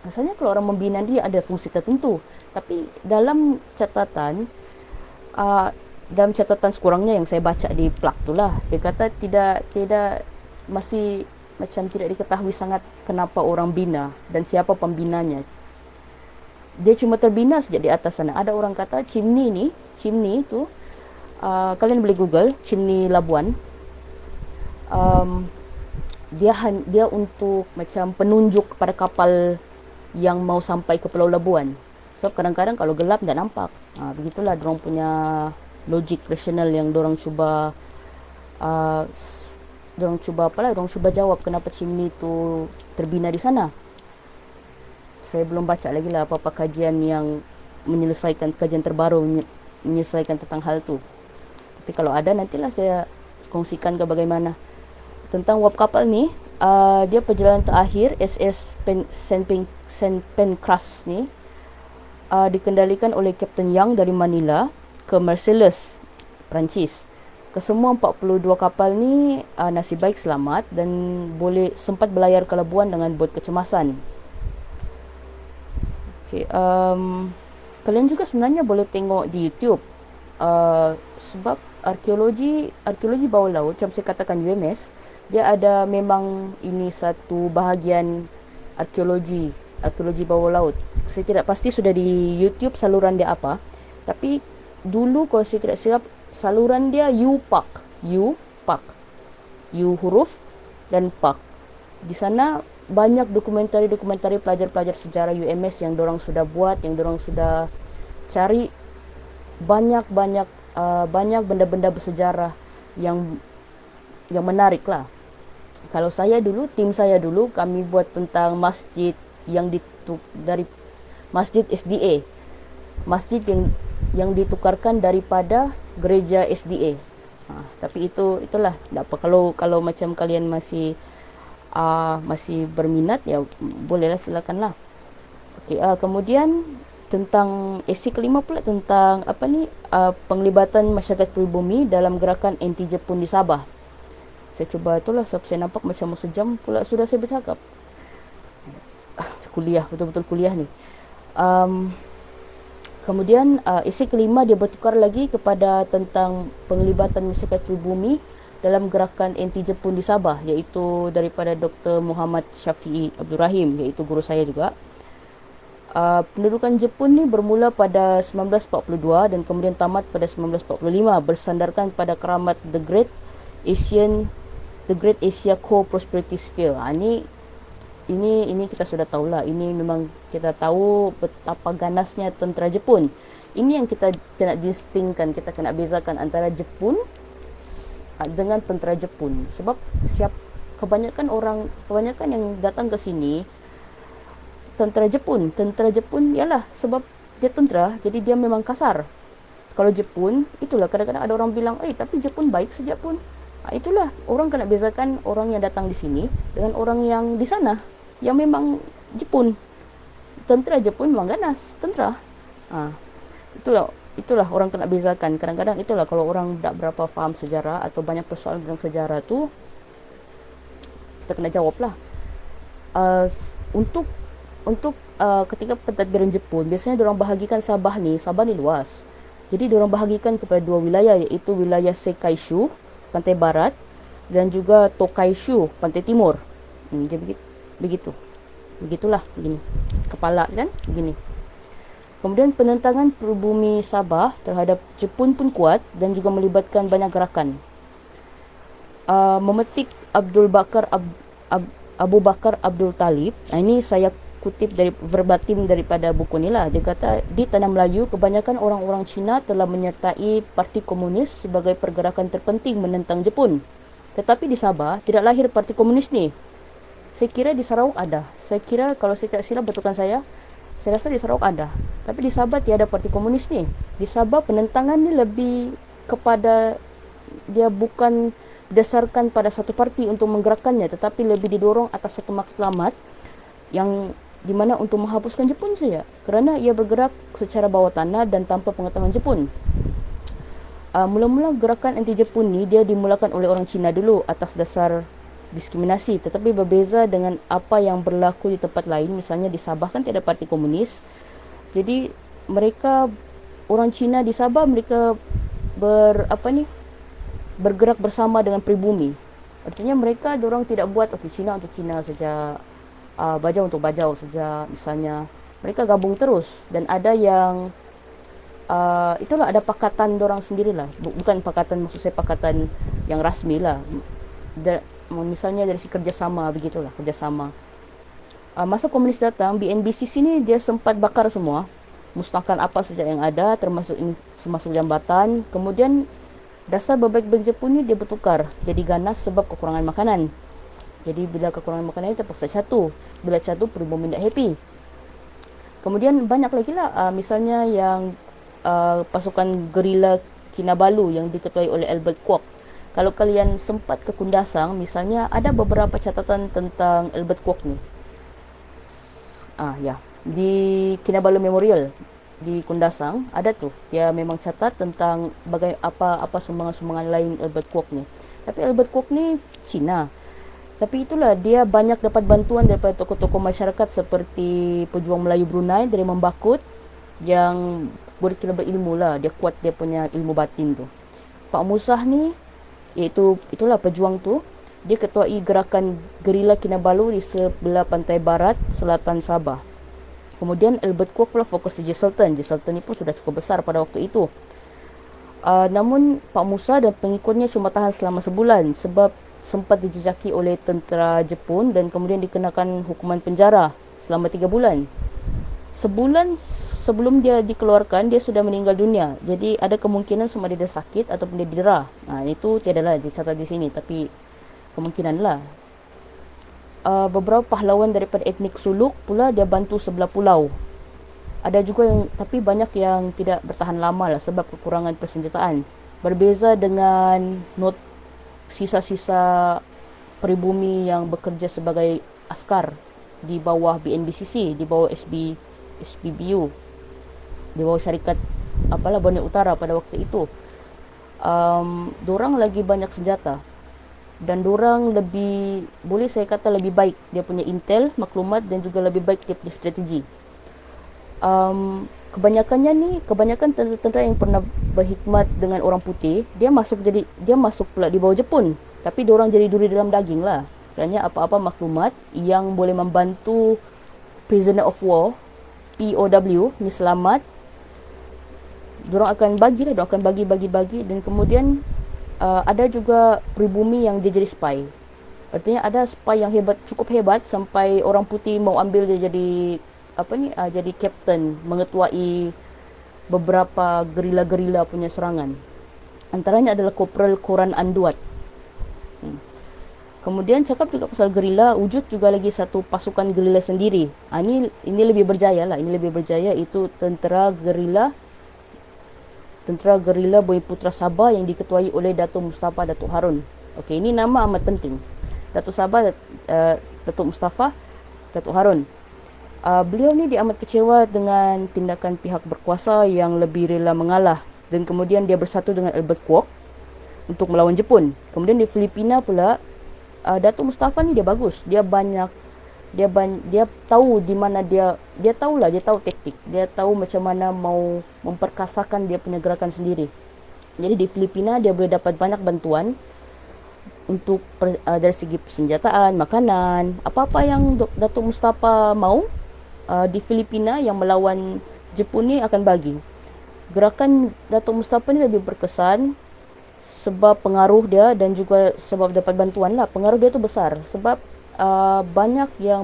S1: Asalnya kalau orang membina dia ada fungsi tertentu, tapi dalam catatan sekurangnya yang saya baca di plak tu lah, dia kata tidak masih macam tidak diketahui sangat kenapa orang bina dan siapa pembinanya. Dia cuma terbina sejak di atas sana. Ada orang kata chimney tu kalian boleh google chimney Labuan. Dia untuk macam penunjuk kepada kapal yang mau sampai ke Pulau Labuan. So kadang-kadang kalau gelap tak nampak. Begitulah dorang punya logik rasional yang dorang cuba jawab kenapa chimney tu terbina di sana. Saya belum baca lagi lah apa-apa kajian yang kajian terbaru menyelesaikan tentang hal tu. Tapi kalau ada nantilah saya kongsikan ke bagaimana tentang wap kapal ni. Dia perjalanan terakhir SS Saint Pancras ni dikendalikan oleh Kapten Young dari Manila ke Marseilles, Perancis. Kesemua 42 kapal ni nasib baik selamat dan boleh sempat berlayar ke Labuan dengan bot kecemasan. Okay, kalian juga sebenarnya boleh tengok di YouTube, sebab arkeologi bawah laut, macam saya katakan UMS, dia ada memang ini satu bahagian arkeologi bawah laut. Saya tidak pasti sudah di YouTube saluran dia apa, tapi dulu kalau saya tidak silap saluran dia U-Park, U huruf dan Park. Di sana banyak dokumentari pelajar-pelajar sejarah UMS yang dorang sudah buat, yang dorang sudah cari banyak benda-benda bersejarah yang menarik lah. Kalau tim saya dulu kami buat tentang masjid dari masjid SDA, masjid yang ditukarkan daripada gereja SDA. Tapi itulah, tak apa, kalau macam kalian masih berminat ya bolehlah, silakanlah. Okey, kemudian tentang esi kelima pula tentang penglibatan masyarakat pribumi dalam gerakan anti Jepun di Sabah. Saya cuba itulah, sebab saya nampak macam sejam pula sudah saya bercakap. Betul-betul kuliah ni. Kemudian esi kelima dia bertukar lagi kepada tentang penglibatan masyarakat pribumi dalam gerakan anti Jepun di Sabah, iaitu daripada Dr. Muhammad Syafi'i Abdul Rahim, iaitu guru saya juga. Pendudukan Jepun ni bermula pada 1942 dan kemudian tamat pada 1945 bersandarkan pada keramat The Great Asia Co-Prosperity Sphere. Ini kita sudah tahulah. Ini memang kita tahu betapa ganasnya tentera Jepun Ini yang kita kena distingkan, kita kena bezakan antara Jepun dengan tentera Jepun. Sebab kebanyakan yang datang ke sini tentera Jepun ialah sebab dia tentera, jadi dia memang kasar. Kalau Jepun, itulah kadang-kadang ada orang bilang, tapi Jepun baik saja pun. Itulah orang kena bezakan orang yang datang di sini dengan orang yang di sana, yang memang Jepun. Tentera Jepun memang ganas, tentera. Itulah orang kena bezakan. Kadang-kadang itulah kalau orang tak berapa faham sejarah atau banyak persoalan tentang sejarah tu, kita kena jawab lah. Untuk ketika pentadbiran Jepun, biasanya diorang bahagikan Sabah ni luas. Jadi diorang bahagikan kepada dua wilayah, iaitu wilayah Seikaishu, pantai barat, dan juga Tokaishu, pantai timur. Dia begitu. Begitulah, begini. Kepala kan, begini. Kemudian penentangan pribumi Sabah terhadap Jepun pun kuat dan juga melibatkan banyak gerakan. Memetik Abu Bakar Abdul Talib. Ini saya kutip dari verbatim daripada buku ni lah. Dia kata, di Tanah Melayu, kebanyakan orang-orang Cina telah menyertai Parti Komunis sebagai pergerakan terpenting menentang Jepun. Tetapi di Sabah, tidak lahir Parti Komunis ni. Saya kira di Sarawak ada. Saya kira, kalau saya tak silap, betulkan saya rasa di Sarawak ada. Tapi di Sabah tiada Parti Komunis ni. Di Sabah penentangan ni lebih kepada, dia bukan berdasarkan pada satu parti untuk menggerakkannya, tetapi lebih didorong atas satu matlamat yang di mana untuk menghapuskan Jepun saja, kerana ia bergerak secara bawah tanah dan tanpa pengetahuan Jepun. Mula-mula gerakan anti Jepun ni dia dimulakan oleh orang Cina dulu atas dasar diskriminasi, tetapi berbeza dengan apa yang berlaku di tempat lain. Misalnya di Sabah kan tiada parti komunis, jadi mereka, orang Cina di Sabah, mereka bergerak bersama dengan pribumi. Artinya mereka, diorang tidak buat untuk Cina saja, bajau untuk bajau saja. Misalnya mereka gabung terus, dan ada yang itulah, ada pakatan dorang sendirilah. Bukan pakatan, maksud saya pakatan yang rasmi lah. Misalnya dari si kerjasama, begitulah, kerjasama. Masa komunis datang, BNBCC ni dia sempat bakar semua, musnahkan apa saja yang ada, termasuk jambatan. Kemudian dasar berbaik-baik Jepun ni dia bertukar jadi ganas sebab kekurangan makanan. Jadi bila kekurangan makanan ni terpaksa catu. Bila catu, pribumi tak happy. Kemudian banyak lagi lah, misalnya yang pasukan gerila Kinabalu yang diketuai oleh Albert Kwok. Kalau kalian sempat ke Kundasang, misalnya, ada beberapa catatan tentang Albert Kwok ni. Di Kinabalu Memorial di Kundasang ada tu. Dia memang catat tentang apa sumbangan-sumbangan lain Albert Kwok ni. Tapi Albert Kwok ni Cina. Tapi itulah, dia banyak dapat bantuan daripada tokoh-tokoh masyarakat seperti pejuang Melayu Brunei dari Membakut, yang berkira berilmu lah. Dia kuat dia punya ilmu batin tu. Pak Musah ni, itulah pejuang tu, dia ketuai gerakan gerila Kinabalu di sebelah pantai barat selatan Sabah. Kemudian Albert Kwok pula fokus di Sultan. Sultan ni pun sudah cukup besar pada waktu itu. Namun Pak Musa dan pengikutnya cuma tahan selama sebulan sebab sempat dijejaki oleh tentera Jepun dan kemudian dikenakan hukuman penjara selama 3 bulan. Sebulan sebelum dia dikeluarkan, dia sudah meninggal dunia. Jadi ada kemungkinan sama dia sakit ataupun dia didera. Itu tiadalah dicatat di sini, tapi kemungkinan lah. Beberapa pahlawan daripada etnik Suluk pula dia bantu sebelah pulau. Ada juga yang, tapi banyak yang tidak bertahan lama lah sebab kekurangan persenjataan. Berbeza dengan sisa-sisa pribumi yang bekerja sebagai askar di bawah BNBCC, di bawah SPBU, di bawah syarikat Borneo Utara pada waktu itu. Dorang lagi banyak senjata dan dorang lebih, boleh saya kata lebih baik dia punya intel, maklumat, dan juga lebih baik dia punya strategi. Kebanyakan tentera yang pernah berkhidmat dengan orang putih, dia masuk pula di bawah Jepun, tapi diorang jadi duri dalam daging lah. Kerana apa-apa maklumat yang boleh membantu prisoner of war, POW ni selamat, diorang akan bagi. Dan kemudian ada juga pribumi yang dia jadi spy. Artinya ada spy yang cukup hebat sampai orang putih mau ambil dia jadi jadi captain, mengetuai beberapa gerila-gerila punya serangan. Antaranya adalah Kopral Koran Anduat. Kemudian cakap juga pasal gerila, wujud juga lagi satu pasukan gerila sendiri. Ini lebih berjaya lah, ini lebih berjaya, itu tentera gerila Bumi-Putra Sabah yang diketuai oleh Datuk Mustafa Datuk Harun. Okey, ini nama amat penting. Datuk Sabah, Datuk Mustafa Datuk Harun. Beliau ni dia amat kecewa dengan tindakan pihak berkuasa yang lebih rela mengalah, dan kemudian dia bersatu dengan Albert Kwok untuk melawan Jepun. Kemudian di Filipina pula, Datuk Mustafa ni dia bagus. Dia tahu di mana dia tahu taktik. Dia tahu macam mana mau memperkasakan dia punya gerakan sendiri. Jadi di Filipina dia boleh dapat banyak bantuan untuk dari segi persenjataan, makanan, apa-apa yang Datuk Mustafa mau, di Filipina yang melawan Jepun ni akan bagi. Gerakan Datuk Mustafa ni lebih berkesan sebab pengaruh dia dan juga sebab dapat bantuan lah. Pengaruh dia tu besar sebab banyak yang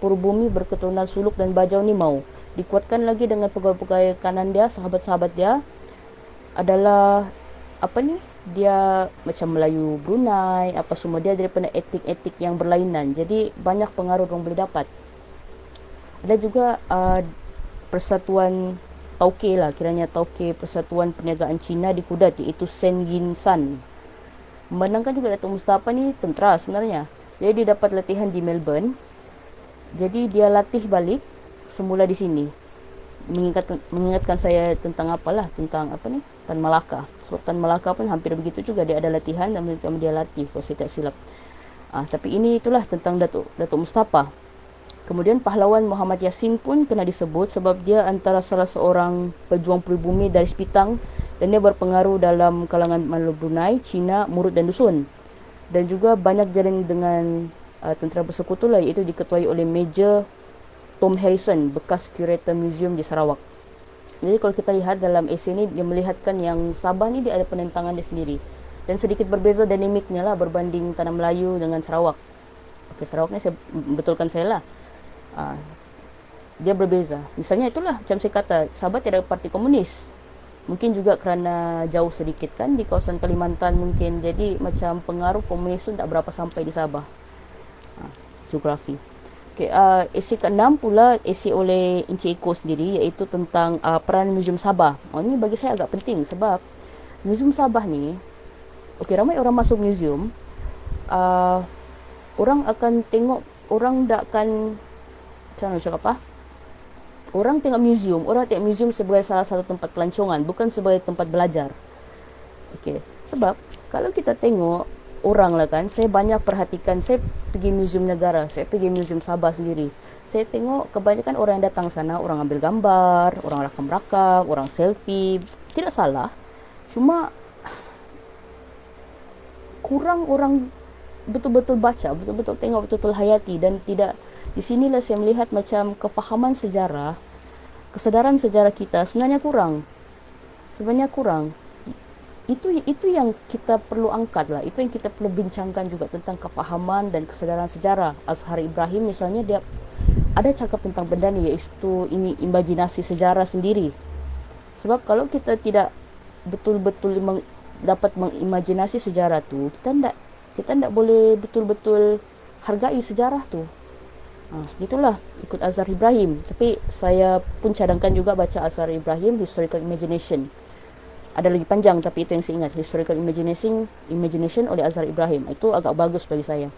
S1: pribumi berketurunan Suluk dan Bajau ni mau. Dikuatkan lagi dengan pegawai-pegawai kanan dia, sahabat-sahabat dia adalah dia macam Melayu Brunei, apa semua, dia daripada etik-etik yang berlainan. Jadi banyak pengaruh orang boleh dapat. Ada juga persatuan Tauke lah, kiranya Tauke, Persatuan Perniagaan Cina di Kudat, iaitu Sen Yin San. Menangkan juga Datuk Mustafa ni tentera sebenarnya. Jadi dia dapat latihan di Melbourne. Jadi dia latih balik semula di sini. Mengingatkan saya tentang Tan Malaka. So Tan Malaka pun hampir begitu juga, dia ada latihan dan dia latih kalau saya tak silap. Tapi itulah tentang Datuk Mustafa. Kemudian pahlawan Muhammad Yassin pun kena disebut sebab dia antara salah seorang pejuang pribumi dari Sepitang, dan dia berpengaruh dalam kalangan Melayu Brunei, Cina, Murut dan Dusun. Dan juga banyak jalin dengan tentera bersekutu lah, iaitu diketuai oleh Major Tom Harrison, bekas kurator museum di Sarawak. Jadi kalau kita lihat dalam esei ni, dia melihatkan yang Sabah ni dia ada penentangan dia sendiri. Dan sedikit berbeza dinamiknya lah berbanding Tanah Melayu dengan Sarawak. Okey, Sarawak ni betulkan saya lah. Dia berbeza. Misalnya itulah, macam saya kata, Sabah tiada parti komunis. Mungkin juga kerana jauh sedikit kan di kawasan Kalimantan mungkin. Jadi macam pengaruh komunis tu tak berapa sampai di Sabah. Geografi. Okay, esei ke-6 pula esei oleh Encik Eko sendiri, iaitu tentang peran Museum Sabah. Ini bagi saya agak penting sebab Museum Sabah ni, ramai orang masuk museum, orang akan tengok, orang tak akan, macam mana cakap orang tengok museum sebagai salah satu tempat pelancongan, bukan sebagai tempat belajar. Sebab kalau kita tengok orang lah kan, saya banyak perhatikan, saya pergi museum negara, saya pergi museum Sabah sendiri, saya tengok kebanyakan orang yang datang sana, orang ambil gambar, orang rakam-rakam, orang selfie. Tidak salah, cuma kurang orang betul-betul baca, betul-betul tengok, betul-betul hayati. Dan tidak, di sinilah saya melihat macam kefahaman sejarah, kesedaran sejarah kita sebenarnya kurang. Itu yang kita perlu angkat lah, itu yang kita perlu bincangkan juga, tentang kefahaman dan kesedaran sejarah. Azhar Ibrahim misalnya, dia ada cakap tentang benda ni, iaitu ini imajinasi sejarah sendiri. Sebab kalau kita tidak betul-betul dapat mengimajinasi sejarah tu, kita tak boleh betul-betul hargai sejarah tu. Itulah, ikut Azhar Ibrahim. Tapi saya pun cadangkan juga baca Azhar Ibrahim, Historical Imagination. Ada lagi panjang, tapi itu yang saya ingat, Historical Imagination oleh Azhar Ibrahim. Itu agak bagus bagi saya.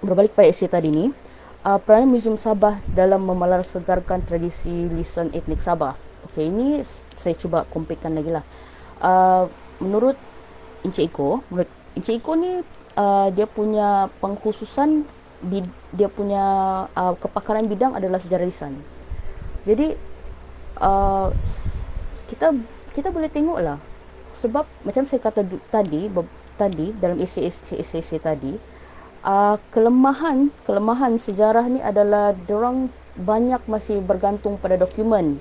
S1: Berbalik pada esei tadi ni, peranan Museum Sabah dalam memelarsegarkan tradisi lisan etnik Sabah. Okey, ini saya cuba comparekan lagi lah. Menurut Encik Eko ni, dia punya pengkhususan, dia punya kepakaran bidang adalah sejarah lisan. Jadi kita boleh tengok lah, sebab macam saya kata tadi dalam esei tadi, kelemahan sejarah ni adalah dorang banyak masih bergantung pada dokumen.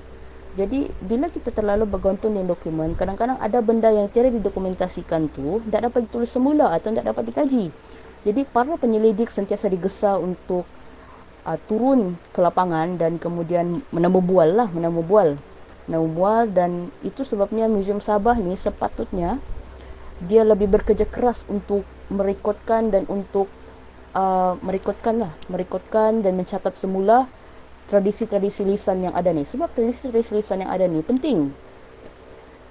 S1: Jadi bila kita terlalu bergantung dengan dokumen, kadang-kadang ada benda yang tiada didokumentasikan tu tak dapat ditulis semula atau tak dapat dikaji. Jadi para penyelidik sentiasa digesa untuk turun ke lapangan dan kemudian menambah bual. Naum Wal, dan itu sebabnya Museum Sabah ni sepatutnya dia lebih bekerja keras untuk merekodkan dan untuk merekodkan dan mencatat semula tradisi-tradisi lisan yang ada ni, sebab tradisi-tradisi lisan yang ada ni penting.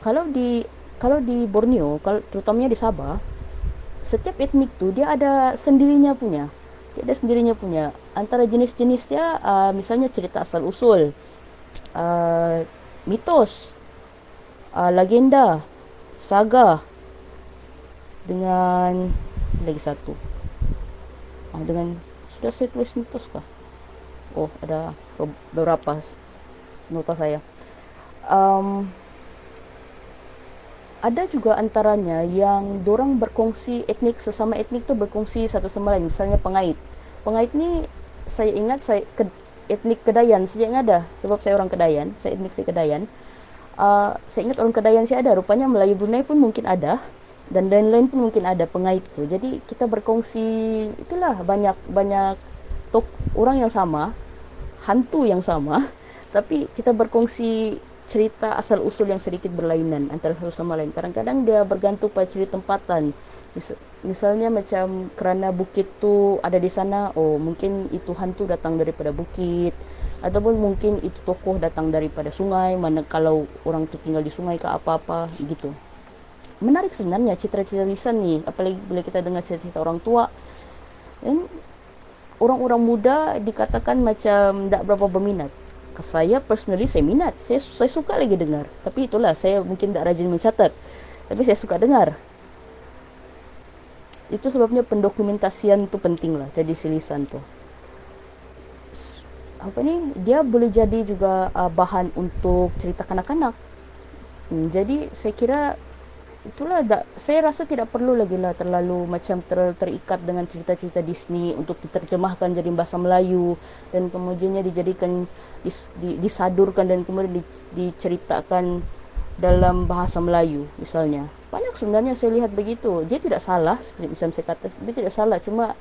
S1: Kalau di Borneo, terutamanya di Sabah, setiap etnik tu dia ada sendirinya punya. Dia ada sendirinya punya. Antara jenis-jenis dia misalnya cerita asal usul, uh, mitos, legenda, saga, dengan lagi satu. Dengan sudah saya tulis mitos kah? Oh, ada beberapa nota saya. Um, ada juga antaranya yang dorang berkongsi, etnik sesama etnik tu berkongsi satu sama lain. Misalnya pengait. Pengait ni saya ingat etnik Kedayan saja yang ada, sebab saya orang Kedayan, saya etnik saya Kedayan. Saya ingat orang Kedayan sih ada, rupanya Melayu Brunei pun mungkin ada, dan lain-lain pun mungkin ada pengait tu. Jadi kita berkongsi itulah banyak orang yang sama, hantu yang sama, tapi kita berkongsi cerita asal usul yang sedikit berlainan antara satu sama lain. Kadang-kadang dia bergantung pada cerita tempatan. Misalnya macam kerana bukit tu ada di sana, oh mungkin itu hantu datang daripada bukit, ataupun mungkin itu tokoh datang daripada sungai, mana kalau orang tu tinggal di sungai ke apa-apa gitu. Menarik sebenarnya cerita-cerita lisan ni, apalagi bila kita dengar cerita-cerita orang tua. Dan orang-orang muda dikatakan macam tak berapa berminat. Saya personally saya minat, saya suka lagi dengar. Tapi itulah, saya mungkin tak rajin mencatat, tapi saya suka dengar. Itu sebabnya pendokumentasian tu penting lah, tradisi lisan tu. Dia boleh jadi juga bahan untuk cerita kanak-kanak. Jadi saya kira itulah, saya rasa tidak perlu lagi lah terlalu macam terikat dengan cerita-cerita Disney untuk diterjemahkan jadi bahasa Melayu dan kemudiannya dijadikan disadurkan dan kemudian diceritakan dalam bahasa Melayu misalnya. Banyak sebenarnya saya lihat begitu. Dia tidak salah, seperti macam saya kata, dia tidak salah, cuma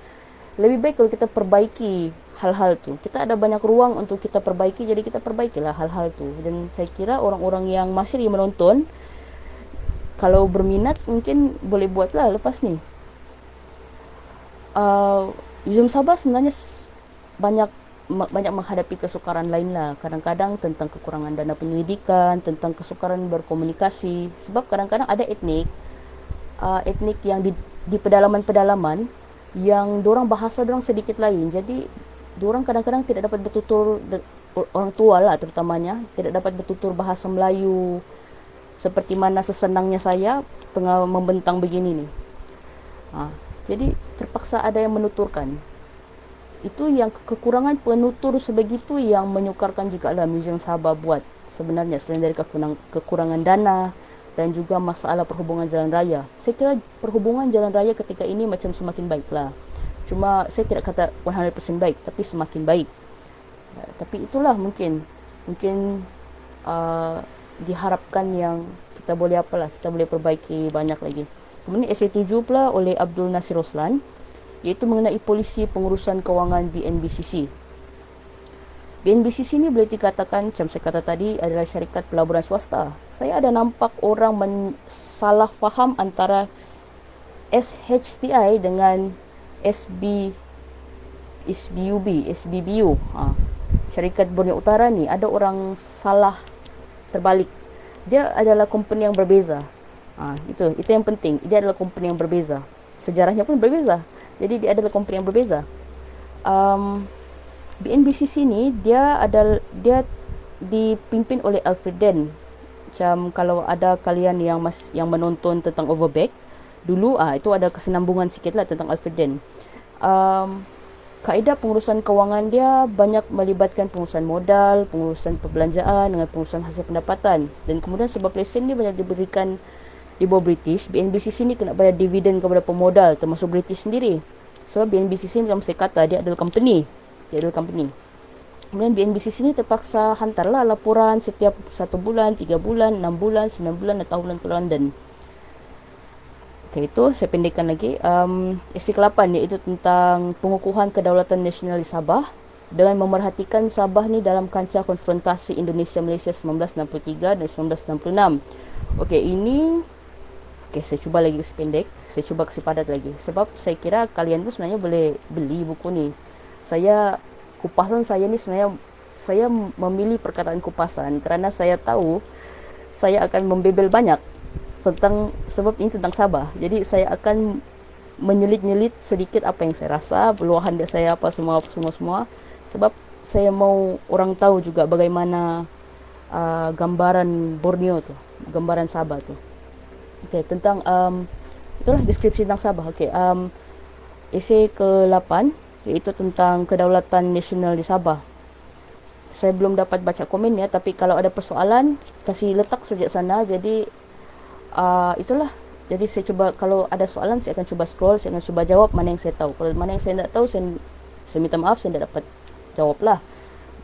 S1: lebih baik kalau kita perbaiki hal-hal tu. Kita ada banyak ruang untuk kita perbaiki, jadi kita perbaikilah hal-hal tu. Dan saya kira orang-orang yang masih menonton, kalau berminat mungkin boleh buatlah lepas ni. Museum Sabah sebenarnya banyak menghadapi kesukaran lain lah. Kadang-kadang tentang kekurangan dana penyelidikan, tentang kesukaran berkomunikasi. Sebab kadang-kadang ada etnik yang di pedalaman-pedalaman yang dorang bahasa dorang sedikit lain. Jadi dorang kadang-kadang tidak dapat bertutur, orang tua lah terutamanya, tidak dapat bertutur bahasa Melayu seperti mana sesenangnya saya tengah membentang begini nih. Jadi terpaksa ada yang menuturkan. Itu yang kekurangan penutur sebegitu yang menyukarkan juga lah Museum Sabah buat sebenarnya, selain dari kekurangan dana dan juga masalah perhubungan jalan raya. Saya kira perhubungan jalan raya ketika ini macam semakin baik lah. Cuma saya tidak kata 100% baik, tapi semakin baik. Tapi itulah mungkin diharapkan yang kita boleh kita boleh perbaiki banyak lagi. Kemudian esei 7 pula oleh Abdul Nasir Roslan, iaitu mengenai polisi pengurusan kewangan BNBCC. BNBCC ni boleh dikatakan macam saya kata tadi adalah syarikat pelaburan swasta. Saya ada nampak orang salah faham antara SHTI dengan SBBU. Syarikat Borneo Utara ni ada orang salah terbalik. Dia adalah company yang berbeza. Itu yang penting. Dia adalah company yang berbeza. Sejarahnya pun berbeza. Jadi dia adalah company yang berbeza. BNBCC ni dia dipimpin oleh Alfred Den. Macam kalau ada kalian yang menonton tentang Overback dulu, itu ada kesinambungan sikitlah tentang Alfred Den. Kaedah pengurusan kewangan dia banyak melibatkan pengurusan modal, pengurusan perbelanjaan dengan pengurusan hasil pendapatan. Dan kemudian sebab lesen dia banyak diberikan di bawah British, BNBCC ni kena bayar dividen kepada pemodal termasuk British sendiri. Sebab BNBCC macam saya kata dia adalah company. Kemudian BNBCC ni terpaksa hantarlah laporan setiap 1 bulan, 3 bulan, 6 bulan, 9 bulan dan tahunan ke London. Okay, itu saya pendekkan lagi. Esei ke-8 iaitu tentang pengukuhan kedaulatan nasional di Sabah. dengan memerhatikan Sabah ni dalam kancah konfrontasi Indonesia-Malaysia 1963 dan 1966. Okey, ini saya cuba lagi kasi pendek, saya cuba kasi padat lagi. Sebab saya kira kalian pun sebenarnya boleh beli buku ni. Kupasan saya ni sebenarnya, saya memilih perkataan kupasan kerana saya tahu saya akan membebel banyak tentang, sebab ini tentang Sabah. Jadi saya akan menyelit-nyelit sedikit apa yang saya rasa, luahan dia saya apa semua. Sebab saya mau orang tahu juga bagaimana gambaran Borneo tu, gambaran Sabah tu. Okey, tentang itulah deskripsi tentang Sabah. Okey, esei ke-8 iaitu tentang kedaulatan nasional di Sabah. Saya belum dapat baca komen ya, tapi kalau ada persoalan kasih letak sejak sana. Jadi itulah. Jadi saya cuba, kalau ada soalan saya akan cuba scroll, saya akan cuba jawab mana yang saya tahu. Kalau mana yang saya tak tahu, saya minta maaf, saya tidak dapat jawab lah.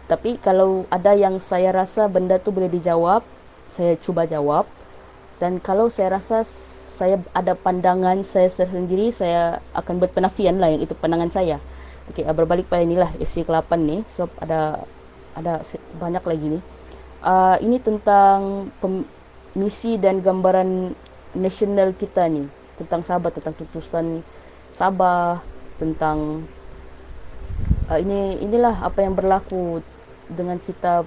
S1: Tapi kalau ada yang saya rasa benda tu boleh dijawab, saya cuba jawab. Dan kalau saya rasa saya ada pandangan saya sendiri, saya akan buat penafian lah, yang itu pandangan saya. Okey, berbalik pada inilah esei ke-8 ni. So ada banyak lagi ni. Ini tentang misi dan gambaran nasional kita ni, tentang Sabah, tentang tutusan Sabah, tentang inilah apa yang berlaku dengan kita,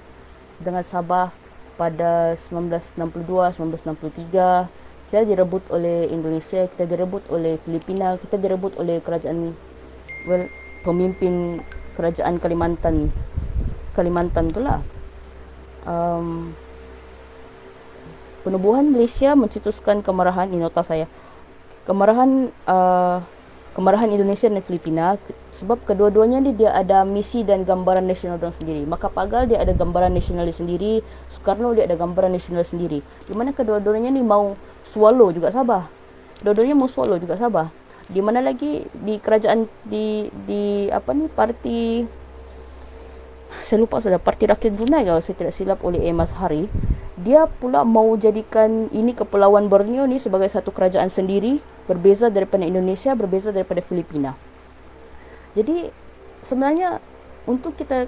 S1: dengan Sabah pada 1962, 1963. Kita direbut oleh Indonesia, kita direbut oleh Filipina, kita direbut oleh kerajaan, pemimpin kerajaan Kalimantan tu lah. Penubuhan Malaysia mencetuskan kemarahan, ini nota saya, kemarahan Indonesia dan Filipina, sebab kedua-duanya ni dia ada misi dan gambaran nasional dorang sendiri. Maka Pagal dia ada gambaran nasional sendiri, Soekarno dia ada gambaran nasional sendiri. Di mana kedua-duanya ni mau swallow juga Sabah. Kedua-duanya mau swallow juga Sabah. Di mana lagi di kerajaan di apa ni, parti, saya lupa sudah, Parti Rakyat Brunei kalau saya tidak silap, oleh Mas Hari. Dia pula mau jadikan ini Kepulauan Borneo ni sebagai satu kerajaan sendiri, berbeza daripada Indonesia, berbeza daripada Filipina. Jadi sebenarnya untuk kita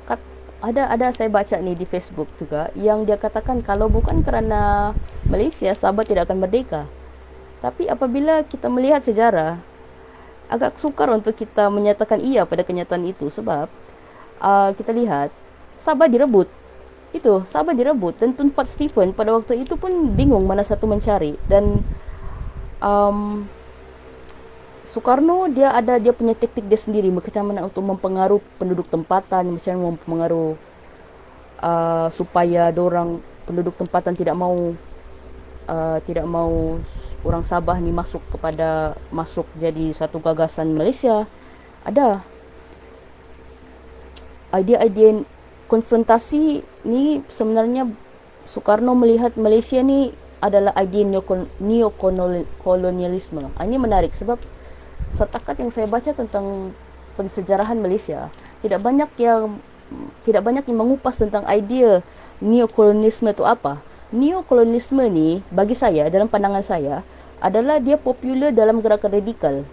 S1: ada saya baca ni di Facebook juga yang dia katakan kalau bukan kerana Malaysia, Sabah tidak akan merdeka. Tapi apabila kita melihat sejarah, agak sukar untuk kita menyatakan iya pada kenyataan itu. Sebab kita lihat Sabah direbut. Sabah direbut, dan Tun Fat Stephen pada waktu itu pun bingung mana satu mencari. Dan Soekarno dia punya taktik dia sendiri, macam mana untuk mempengaruhi penduduk tempatan, macam mana mempengaruhi supaya dorang penduduk tempatan tidak mau orang Sabah ni masuk jadi satu gagasan Malaysia. Ada idea-idea konfrontasi ni. Sebenarnya Soekarno melihat Malaysia ni adalah idea neokolonialisme. Ini menarik sebab setakat yang saya baca tentang pensejarahan Malaysia, tidak banyak yang mengupas tentang idea neokolonialisme itu apa. Neokolonialisme ni bagi saya, dalam pandangan saya, adalah dia popular dalam gerakan radikal.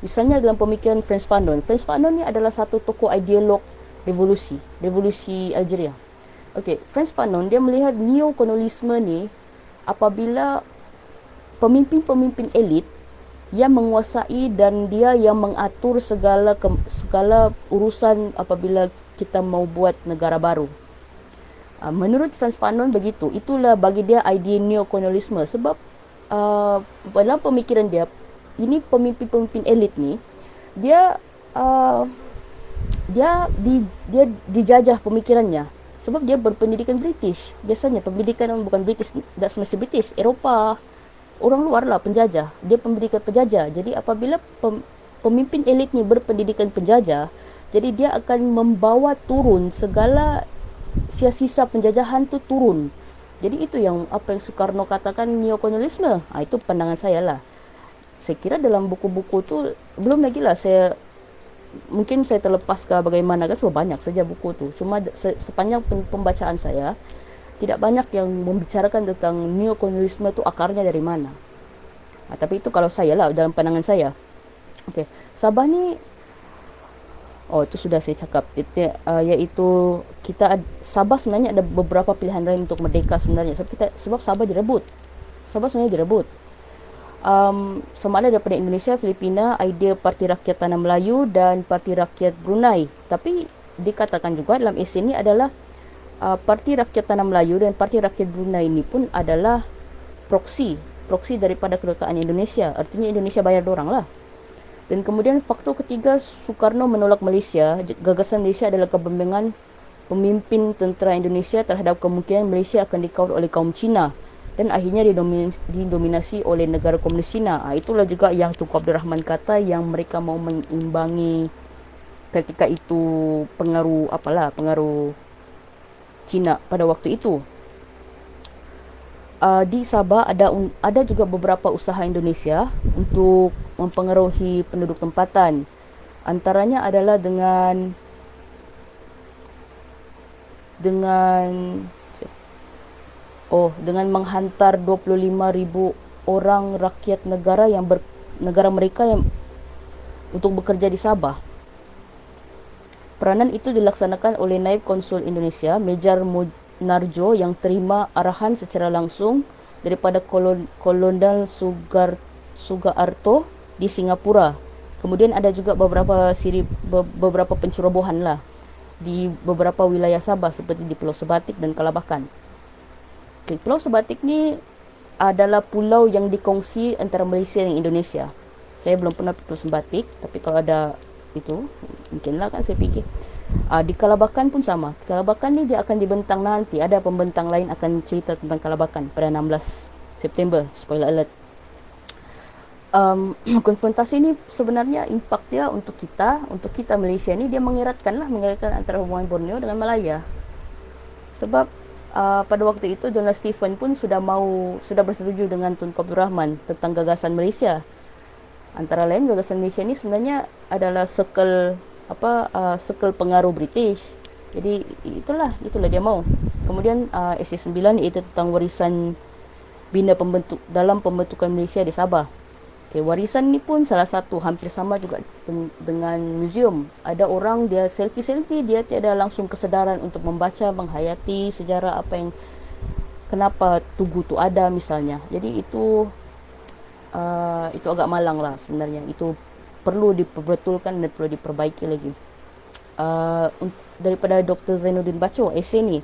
S1: Misalnya dalam pemikiran Frantz Fanon. Frantz Fanon ni adalah satu tokoh ideolog revolusi Algeria. Okey, Frantz Fanon dia melihat neokolonialisme ni apabila pemimpin-pemimpin elit yang menguasai dan dia yang mengatur segala urusan apabila kita mau buat negara baru. Menurut Frantz Fanon begitu. Itulah bagi dia idea neokolonialisme. Sebab dalam pemikiran dia, ini pemimpin-pemimpin elit ni, dia dijajah pemikirannya. Sebab dia berpendidikan British. Biasanya pendidikan bukan British, tak semestinya British, Eropah, orang luar lah, penjajah. Dia pendidikan penjajah. Jadi apabila pemimpin elit ni berpendidikan penjajah, jadi dia akan membawa turun segala sisa penjajahan tu turun. Jadi itu yang apa yang Soekarno katakan neokolonialisme. Itu pandangan saya lah. Saya kira dalam buku-buku tu belum lagi lah mungkin saya terlepas ke bagaimana kan, sebab banyak saja buku tu. Cuma sepanjang pembacaan saya tidak banyak yang membicarakan tentang neokolonialisme tu akarnya dari mana. Tapi itu kalau saya lah, dalam pandangan saya. Okey, Sabah ni Oh, itu sudah saya cakap. Iaitu Sabah sebenarnya ada beberapa pilihan lain untuk merdeka sebenarnya. Sebab Sabah direbut. Sabah sebenarnya direbut. Sama ada daripada Indonesia, Filipina, idea Parti Rakyat Tanah Melayu dan Parti Rakyat Brunei. Tapi dikatakan juga dalam ASEAN ini adalah Parti Rakyat Tanah Melayu dan Parti Rakyat Brunei ini pun adalah proksi daripada kedutaan Indonesia. Artinya Indonesia bayar dorang lah. Dan kemudian faktor ketiga, Soekarno menolak Malaysia. Gagasan Malaysia adalah kebimbangan pemimpin tentera Indonesia terhadap kemungkinan Malaysia akan dikawal oleh kaum Cina dan akhirnya didominasi oleh negara komunis Cina. Itulah juga yang Tunku Abdul Rahman kata yang mereka mau mengimbangi ketika itu pengaruh Cina pada waktu itu. Di Sabah ada juga beberapa usaha Indonesia untuk mempengaruhi penduduk tempatan. Antaranya adalah dengan menghantar 25,000 orang rakyat negara mereka yang untuk bekerja di Sabah. Peranan itu dilaksanakan oleh Naib Konsul Indonesia, Mejar Narjo, yang terima arahan secara langsung daripada Kolonel Sugarto di Singapura. Kemudian ada juga beberapa pencerobohan lah di beberapa wilayah Sabah seperti di Pulau Sebatik dan Kalabakan. Pulau Sebatik ni adalah pulau yang dikongsi antara Malaysia dan Indonesia. Saya belum pernah pergi Pulau Sebatik, tapi kalau ada itu, mungkinlah kan saya fikir. Di Kalabakan pun sama. Kalabakan ni dia akan dibentang nanti. Ada pembentang lain akan cerita tentang Kalabakan pada 16 September. Spoiler alert. Konfrontasi ni sebenarnya impak dia untuk kita Malaysia ni, dia mengeratkan antara hubungan Borneo dengan Malaya. Sebab pada waktu itu Donald Stephen pun sudah bersetuju dengan Tunku Abdul Rahman tentang gagasan Malaysia. Antara lain gagasan Malaysia ni sebenarnya adalah circle pengaruh British. Jadi itulah dia mau. Kemudian SA9 iaitu tentang warisan bina dalam pembentukan Malaysia di Sabah. Warisan ni pun salah satu hampir sama juga dengan museum. Ada orang dia selfie, dia tiada langsung kesedaran untuk membaca, menghayati sejarah kenapa Tugu tu ada misalnya. Jadi itu agak malang lah sebenarnya. Itu perlu diperbetulkan dan perlu diperbaiki lagi. Daripada Dr. Zainuddin Bacho, esei ni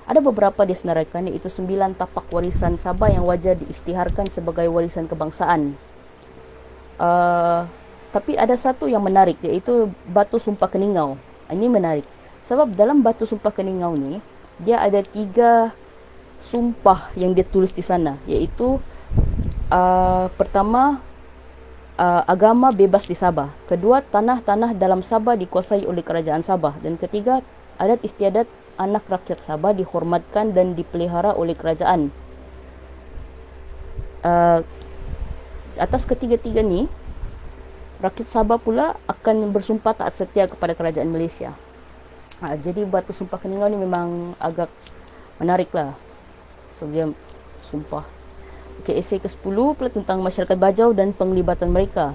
S1: ada beberapa disenaraikan, iaitu 9 tapak warisan Sabah yang wajar diisytiharkan sebagai warisan kebangsaan. Tapi ada satu yang menarik, iaitu Batu Sumpah Keningau. Ini menarik sebab dalam Batu Sumpah Keningau ni dia ada 3 sumpah yang dia tulis di sana, iaitu pertama, agama bebas di Sabah. Kedua, tanah-tanah dalam Sabah dikuasai oleh kerajaan Sabah. Dan ketiga, adat istiadat anak rakyat Sabah dihormatkan dan dipelihara oleh kerajaan. Atas ketiga-tiga ni, rakyat Sabah pula akan bersumpah taat setia kepada kerajaan Malaysia. Jadi Batu Sumpah Keningau ni memang agak menarik lah. So dia sumpah. Esei ke-10 pula tentang masyarakat Bajau dan penglibatan mereka.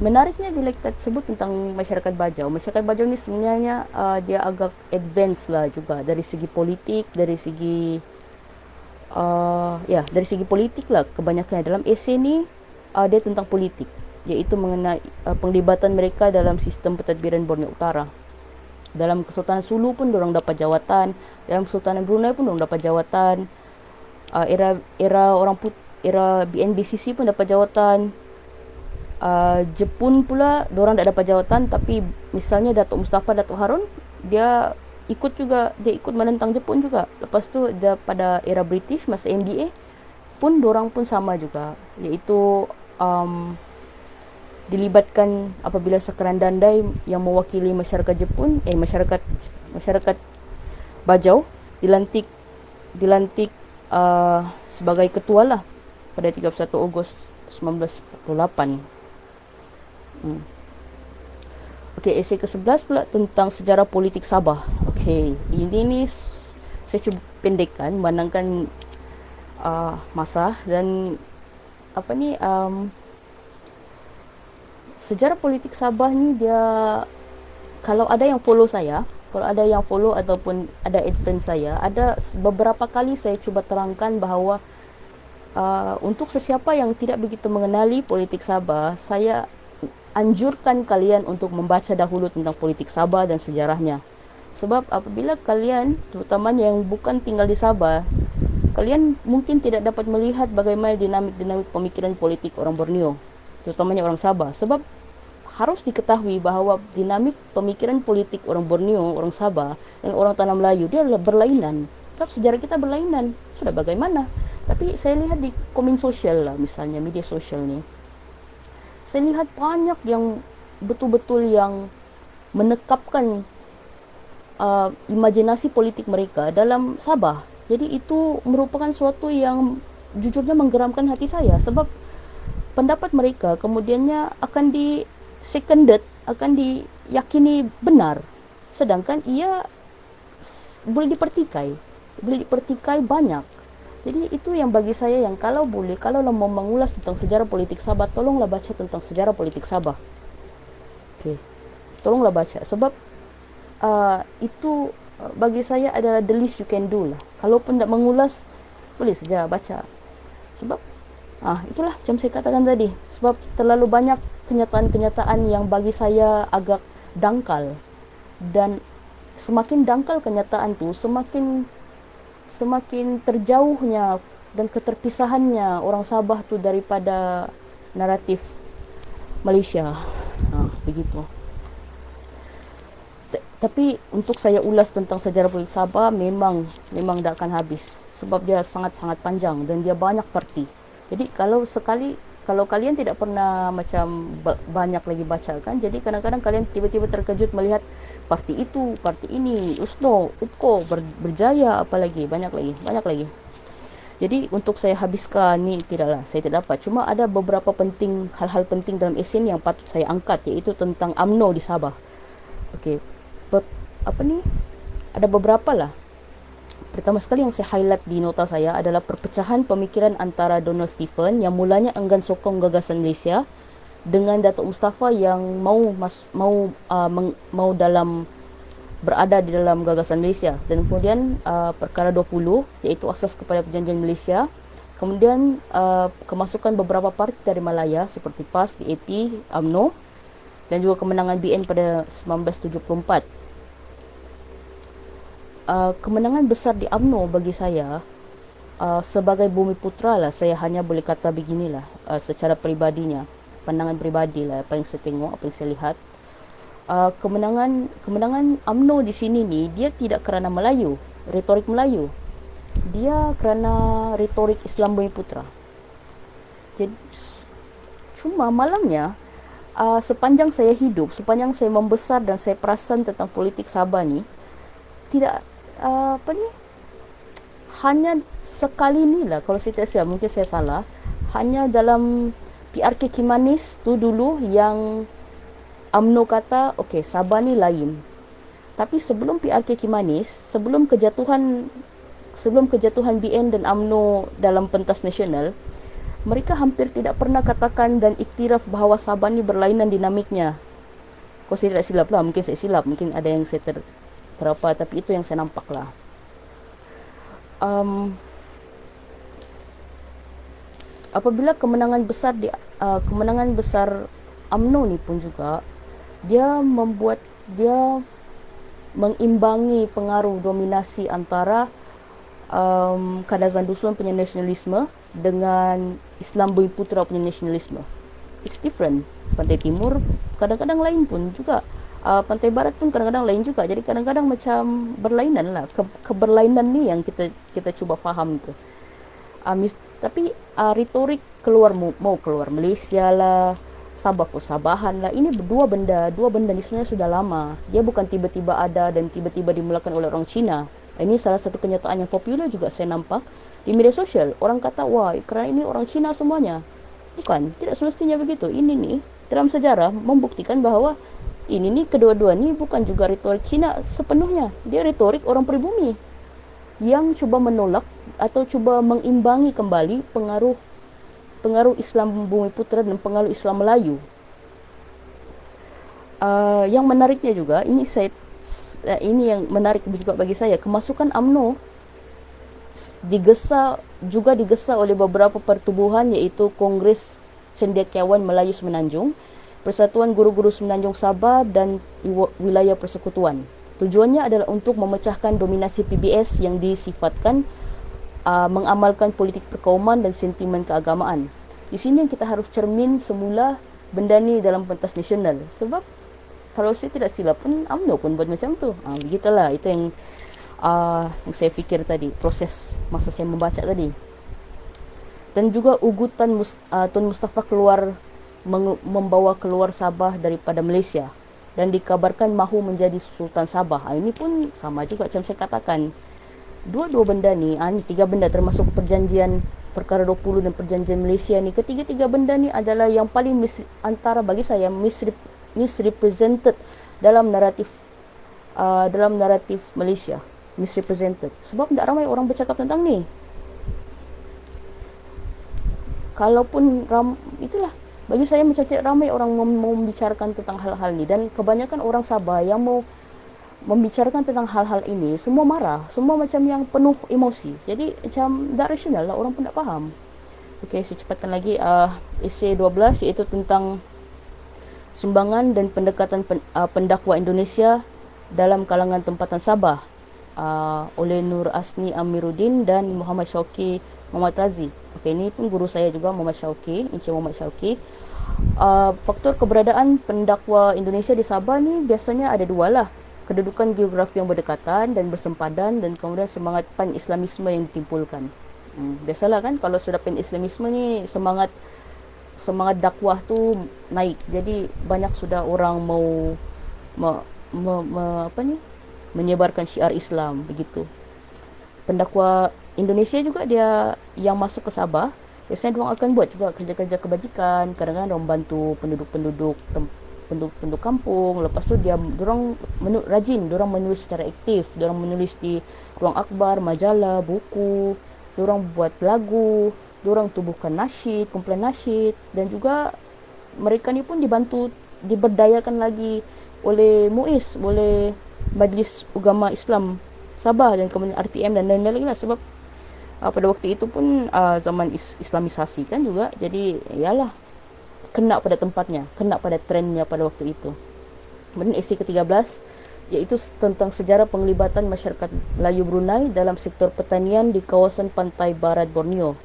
S1: Menariknya bila kita sebut tentang masyarakat Bajau ni sebenarnya dia agak advance lah juga dari segi politik, dari segi politik lah kebanyakan. Dalam esei ni dia tentang politik, iaitu mengenai penglibatan mereka dalam sistem pentadbiran Borneo Utara. Dalam Kesultanan Sulu pun diorang dapat jawatan, dalam Kesultanan Brunei pun diorang dapat jawatan, era BNBCC pun dapat jawatan. Jepun pula diorang tak dapat jawatan, tapi misalnya Datuk Mustafa, Datuk Harun, dia ikut menentang Jepun juga. Lepas tu pada era British masa MDA pun diorang pun sama juga, iaitu dilibatkan apabila Sekaran Dandai yang mewakili masyarakat Jepun, masyarakat Bajau dilantik sebagai ketua lah pada 31 Ogos 1948. Esei ke-11 pula tentang sejarah politik Sabah. Ini ni saya cuba pendekkan memandangkan masa dan sejarah politik Sabah ni dia kalau ada yang follow saya, kalau ada yang follow ataupun ada add friend saya, ada beberapa kali saya cuba terangkan bahawa untuk sesiapa yang tidak begitu mengenali politik Sabah, saya anjurkan kalian untuk membaca dahulu tentang politik Sabah dan sejarahnya. Sebab apabila kalian, terutamanya yang bukan tinggal di Sabah, kalian mungkin tidak dapat melihat bagaimana dinamik pemikiran politik orang Borneo, terutamanya orang Sabah. Sebab harus diketahui bahawa dinamik pemikiran politik orang Borneo, orang Sabah dan orang Tanah Melayu dia adalah berlainan. Sebab sejarah kita berlainan. Sudah bagaimana? Tapi saya lihat di komen sosial lah, misalnya media sosial ni, saya lihat banyak yang betul-betul yang menekapkan imajinasi politik mereka dalam Sabah. Jadi itu merupakan suatu yang jujurnya menggeramkan hati saya, sebab pendapat mereka kemudiannya akan di seconded, akan diyakini benar, sedangkan ia boleh dipertikai banyak. Jadi itu yang bagi saya yang kalau boleh, kalau mau mengulas tentang sejarah politik Sabah, tolonglah baca tentang sejarah politik Sabah. Okay. Tolonglah baca, sebab itu bagi saya adalah the least you can do lah. Kalaupun tak mengulas, boleh saja baca. Sebab itulah macam saya katakan tadi, sebab terlalu banyak kenyataan-kenyataan yang bagi saya agak dangkal, dan semakin dangkal kenyataan tu, semakin terjauhnya dan keterpisahannya orang Sabah tu daripada naratif Malaysia. Begitu. Tapi untuk saya ulas tentang sejarah politik Sabah memang tak akan habis, sebab dia sangat-sangat panjang dan dia banyak parti. Jadi kalau kalian tidak pernah macam banyak lagi baca kan, jadi kadang-kadang kalian tiba-tiba terkejut melihat parti itu, parti ini, USNO, UPKO, Berjaya, apa lagi, banyak lagi. Jadi untuk saya habiskan ni tidaklah, saya tidak dapat. Cuma ada beberapa hal-hal penting dalam esei yang patut saya angkat, iaitu tentang UMNO di Sabah. Okey. Ada beberapa lah. Pertama sekali yang saya highlight di nota saya adalah perpecahan pemikiran antara Donald Stephen yang mulanya enggan sokong gagasan Malaysia dengan Datuk Mustafa yang mau berada di dalam gagasan Malaysia, dan kemudian perkara 20 iaitu asas kepada perjanjian Malaysia, kemudian kemasukan beberapa parti dari Malaya seperti PAS, DAP, UMNO, dan juga kemenangan BN pada 1974. Kemenangan besar di UMNO bagi saya, sebagai Bumiputera lah, saya hanya boleh kata beginilah, secara peribadinya, pandangan peribadi lah, apa yang saya tengok, apa yang saya lihat, kemenangan UMNO di sini ni, dia tidak kerana Melayu, retorik Melayu, dia kerana retorik Islam Bumiputera. Jadi cuma malangnya, sepanjang saya hidup, sepanjang saya membesar dan saya perasan tentang politik Sabah ni, tidak hanya sekali ni lah, kalau saya tak silap, mungkin saya salah, hanya dalam PRK Kimanis tu dulu yang UMNO kata okey, Sabah ni lain. Tapi sebelum PRK Kimanis, sebelum kejatuhan BN dan UMNO dalam pentas nasional, mereka hampir tidak pernah katakan dan iktiraf bahawa Sabah ni berlainan dinamiknya. Kalau saya tidak silap lah, mungkin saya silap, mungkin ada yang saya terapa, tapi itu yang saya nampak lah. Apabila kemenangan besar UMNO ni pun juga, dia mengimbangi pengaruh dominasi antara Kadazan Dusun punya nasionalisme dengan Islam Bumiputera punya nasionalisme. It's different. Pantai Timur kadang-kadang lain pun juga, Pantai Barat pun kadang-kadang lain juga. Jadi kadang-kadang macam berlainan lah. Keberlainan ni yang kita cuba faham tu. Tapi retorik mau keluar Malaysia lah, Sabah for Sabahan lah, ini dua benda ni sebenarnya sudah lama. Dia bukan tiba-tiba ada dan tiba-tiba dimulakan oleh orang Cina. Ini salah satu kenyataan yang popular juga saya nampak di media sosial. Orang kata, wah, kerana ini orang Cina semuanya. Bukan, tidak semestinya begitu. Ini ni dalam sejarah membuktikan bahawa ini ni kedua-dua ni bukan juga retorik Cina sepenuhnya. Dia retorik orang pribumi yang cuba menolak atau cuba mengimbangi kembali pengaruh Islam Bumiputera dan pengaruh Islam Melayu. Yang menariknya juga, ini yang menarik juga bagi saya, kemasukan UMNO digesa oleh beberapa pertubuhan, iaitu Kongres Cendekiawan Melayu Semenanjung, Persatuan Guru-Guru Semenanjung Sabah dan Wilayah Persekutuan. Tujuannya adalah untuk memecahkan dominasi PBS yang disifatkan mengamalkan politik perkauman dan sentimen keagamaan. Di sini kita harus cermin semula benda ni dalam pentas nasional. Sebab kalau saya tidak silap pun UMNO pun buat macam tu. Begitulah, itu yang saya fikir tadi, proses masa saya membaca tadi. Dan juga ugutan Tun Mustafa membawa keluar Sabah daripada Malaysia dan dikabarkan mahu menjadi Sultan Sabah. Ini pun sama juga macam saya katakan. Dua-dua benda ni, tiga benda termasuk perjanjian Perkara 20 dan perjanjian Malaysia ni, ketiga-tiga benda ni adalah yang paling antara bagi saya misrepresented dalam naratif Malaysia. Misrepresented sebab tidak ramai orang bercakap tentang ni. Kalaupun itulah, bagi saya macam tidak ramai orang membicarakan tentang hal-hal ni, dan kebanyakan orang Sabah yang mau membicarakan tentang hal-hal ini semua marah, semua macam yang penuh emosi. Jadi macam tak rasional lah, orang pun tak faham. Okey, saya cepatkan lagi. Esei 12 iaitu tentang sumbangan dan pendekatan pendakwa Indonesia dalam kalangan tempatan Sabah, oleh Nur Asni Amiruddin dan Muhammad Syauqi Muhammad Razi. Okey, ini pun guru saya juga, Muhammad Syauqi, Encik Muhammad Syauqi. Faktor keberadaan pendakwa Indonesia di Sabah ni biasanya ada dua lah. Kedudukan geografi yang berdekatan dan bersempadan, dan kemudian semangat pan-Islamisme yang ditimpulkan. Biasalah kan, kalau sudah pan-Islamisme ni, semangat dakwah tu naik. Jadi banyak sudah orang mau menyebarkan syiar Islam begitu. Pendakwa Indonesia juga dia yang masuk ke Sabah, biasanya diorang akan buat juga kerja-kerja kebajikan. Kadang-kadang diorang bantu penduduk kampung. Lepas tu diorang rajin, diorang menulis secara aktif, diorang menulis di ruang akhbar, majalah, buku, diorang buat lagu, diorang tubuhkan nasyid, kumpulan nasyid, dan juga mereka ni pun diberdayakan lagi oleh MUIS, oleh Majlis Ugama Islam Sabah, dan kemudian RTM dan lain-lain lagi lah. Sebab pada waktu itu pun zaman Islamisasi kan juga. Jadi yalah, kena pada tempatnya, kena pada trendnya pada waktu itu. Kemudian esei ke-13 iaitu tentang sejarah penglibatan masyarakat Melayu Brunei dalam sektor pertanian di kawasan pantai barat Borneo,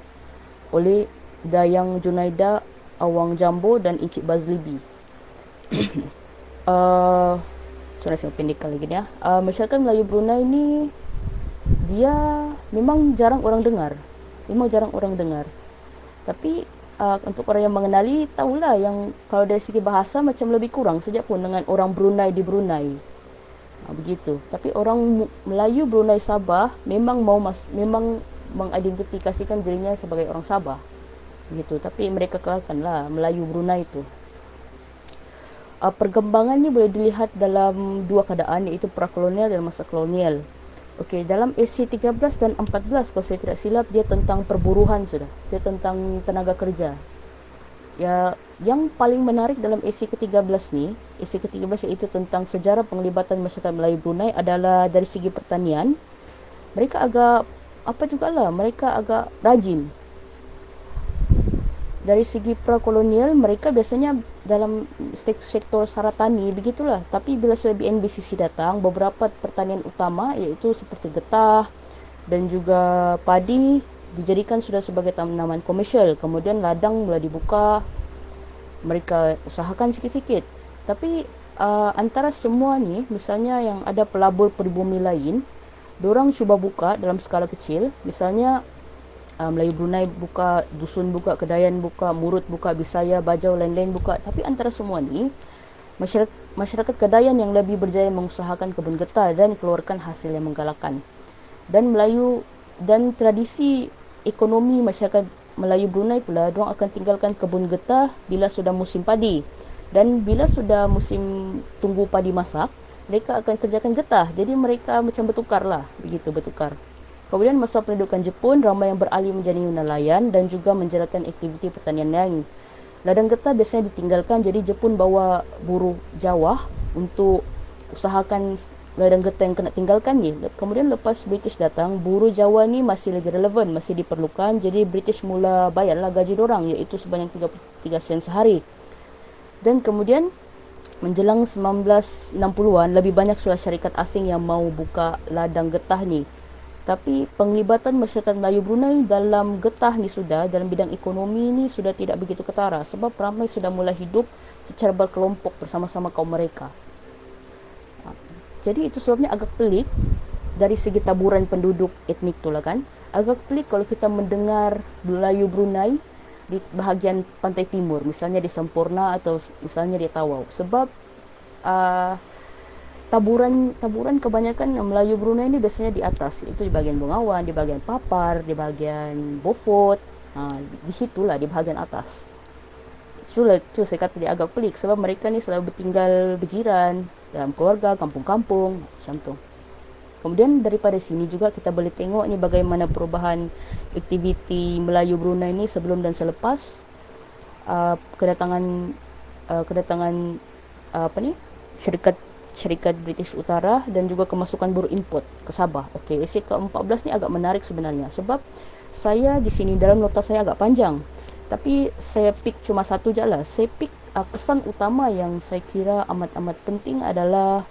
S1: oleh Dayang Junaida Awang Jambo dan Encik Bazlibi. Coba saya pendekkan lagi ni. Masyarakat Melayu Brunei ni dia memang jarang orang dengar. Tapi untuk orang yang mengenali, tahulah yang kalau dari segi bahasa macam lebih kurang saja pun dengan orang Brunei di Brunei. Begitu. Tapi orang Melayu Brunei Sabah memang memang mengidentifikasikan dirinya sebagai orang Sabah. Begitu. Tapi mereka kekalkanlah Melayu Brunei itu. Perkembangan ni boleh dilihat dalam dua keadaan, iaitu prakolonial dan masa kolonial. Okey, dalam esei 13 dan 14 kalau saya tidak silap, dia tentang perburuhan sudah. Dia tentang tenaga kerja. Ya, yang paling menarik dalam esei ke-13 ni, esei ke-13 iaitu tentang sejarah penglibatan masyarakat Melayu Brunei adalah dari segi pertanian. Mereka agak mereka agak rajin. Dari segi prakolonial, mereka biasanya dalam sektor saratani begitulah. Tapi bila sudah BNBCC datang, beberapa pertanian utama iaitu seperti getah dan juga padi dijadikan sudah sebagai tanaman komersial. Kemudian ladang mula dibuka, mereka usahakan sikit-sikit. Tapi antara semua ni, misalnya yang ada pelabur peribumi lain, diorang cuba buka dalam skala kecil. Misalnya Melayu Brunei buka, Dusun buka, Kedayan buka, Murut buka, Bisaya, Bajau, lain-lain buka. Tapi antara semua ni, masyarakat Kedayan yang lebih berjaya mengusahakan kebun getah dan keluarkan hasil yang menggalakkan. Dan tradisi ekonomi masyarakat Melayu Brunei pula, diorang akan tinggalkan kebun getah bila sudah musim padi. Dan bila sudah musim tunggu padi masak, mereka akan kerjakan getah. Jadi mereka macam bertukar. Kemudian masa pendudukan Jepun, ramai yang beralih menjadi nelayan dan juga menjalankan aktiviti pertanian lain. Ladang getah biasanya ditinggalkan, jadi Jepun bawa buruh Jawa untuk usahakan ladang getah yang kena tinggalkan ni. Kemudian lepas British datang, buruh Jawa ni masih lagi relevan, masih diperlukan. Jadi British mula bayarlah gaji dorang, iaitu sebanyak 33 sen sehari. Dan kemudian menjelang 1960-an, lebih banyak sudah syarikat asing yang mau buka ladang getah ni. Tapi penglibatan masyarakat Melayu Brunei dalam getah ni sudah, dalam bidang ekonomi ni sudah tidak begitu ketara, sebab ramai sudah mula hidup secara berkelompok bersama-sama kaum mereka. Jadi itu sebabnya agak pelik dari segi taburan penduduk etnik tu lah kan. Agak pelik kalau kita mendengar Melayu Brunei di bahagian pantai timur, misalnya di Semporna atau misalnya di Tawau. Sebab taburan kebanyakan Melayu Brunei ni biasanya di atas, itu di bahagian Bengawan, di bahagian Papar, di bahagian Beaufort, di situlah di bahagian atas. Itu saya kata dia agak pelik sebab mereka ni selalu bertinggal berjiran dalam keluarga, kampung-kampung macam tu. Kemudian daripada sini juga kita boleh tengok ni bagaimana perubahan aktiviti Melayu Brunei ni sebelum dan selepas kedatangan apa ni, syarikat British Utara dan juga kemasukan buruh import ke Sabah. Okey, essay ke-14 ni agak menarik sebenarnya sebab saya di sini dalam nota saya agak panjang. Tapi saya pick cuma satu je lah. Saya pick kesan utama yang saya kira amat-amat penting adalah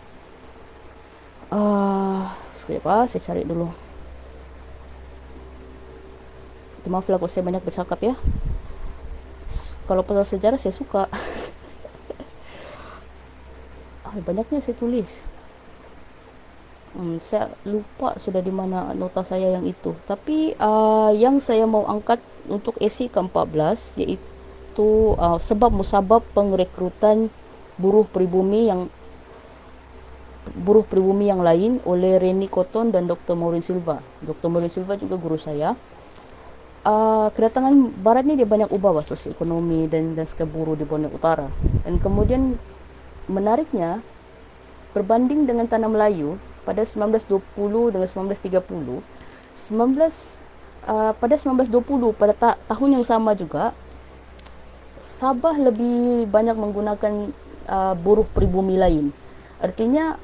S1: sekejap saya cari dulu. Maaflah kalau saya banyak bercakap ya. Kalau pasal sejarah saya suka. Banyaknya saya tulis. Saya lupa sudah di mana nota saya yang itu. Tapi yang saya mau angkat untuk essay ke-14 iaitu sebab musabab pengrekrutan buruh pribumi yang lain oleh Reni Cotton dan Dr. Maureen Silva. Dr. Maureen Silva juga guru saya. Kedatangan barat ni dia banyak ubah sosioekonomi dan skala buruh di Borneo Utara. Dan kemudian menariknya, berbanding dengan tanah Melayu pada 1920 dengan 1930, pada 1920 pada tahun yang sama juga, Sabah lebih banyak menggunakan buruh pribumi lain. Artinya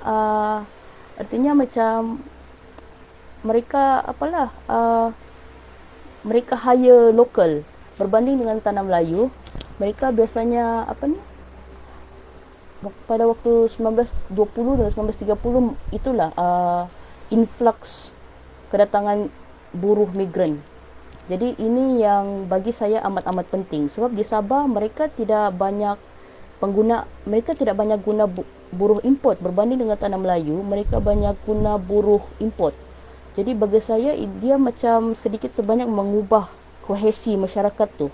S1: macam mereka mereka hire lokal berbanding dengan tanah Melayu. Mereka biasanya pada waktu 1920 dan 1930 itulah influx kedatangan buruh migran. Jadi ini yang bagi saya amat-amat penting sebab di Sabah mereka tidak banyak guna buruh import berbanding dengan tanah Melayu, mereka banyak guna buruh import. Jadi bagi saya dia macam sedikit sebanyak mengubah kohesi masyarakat tu.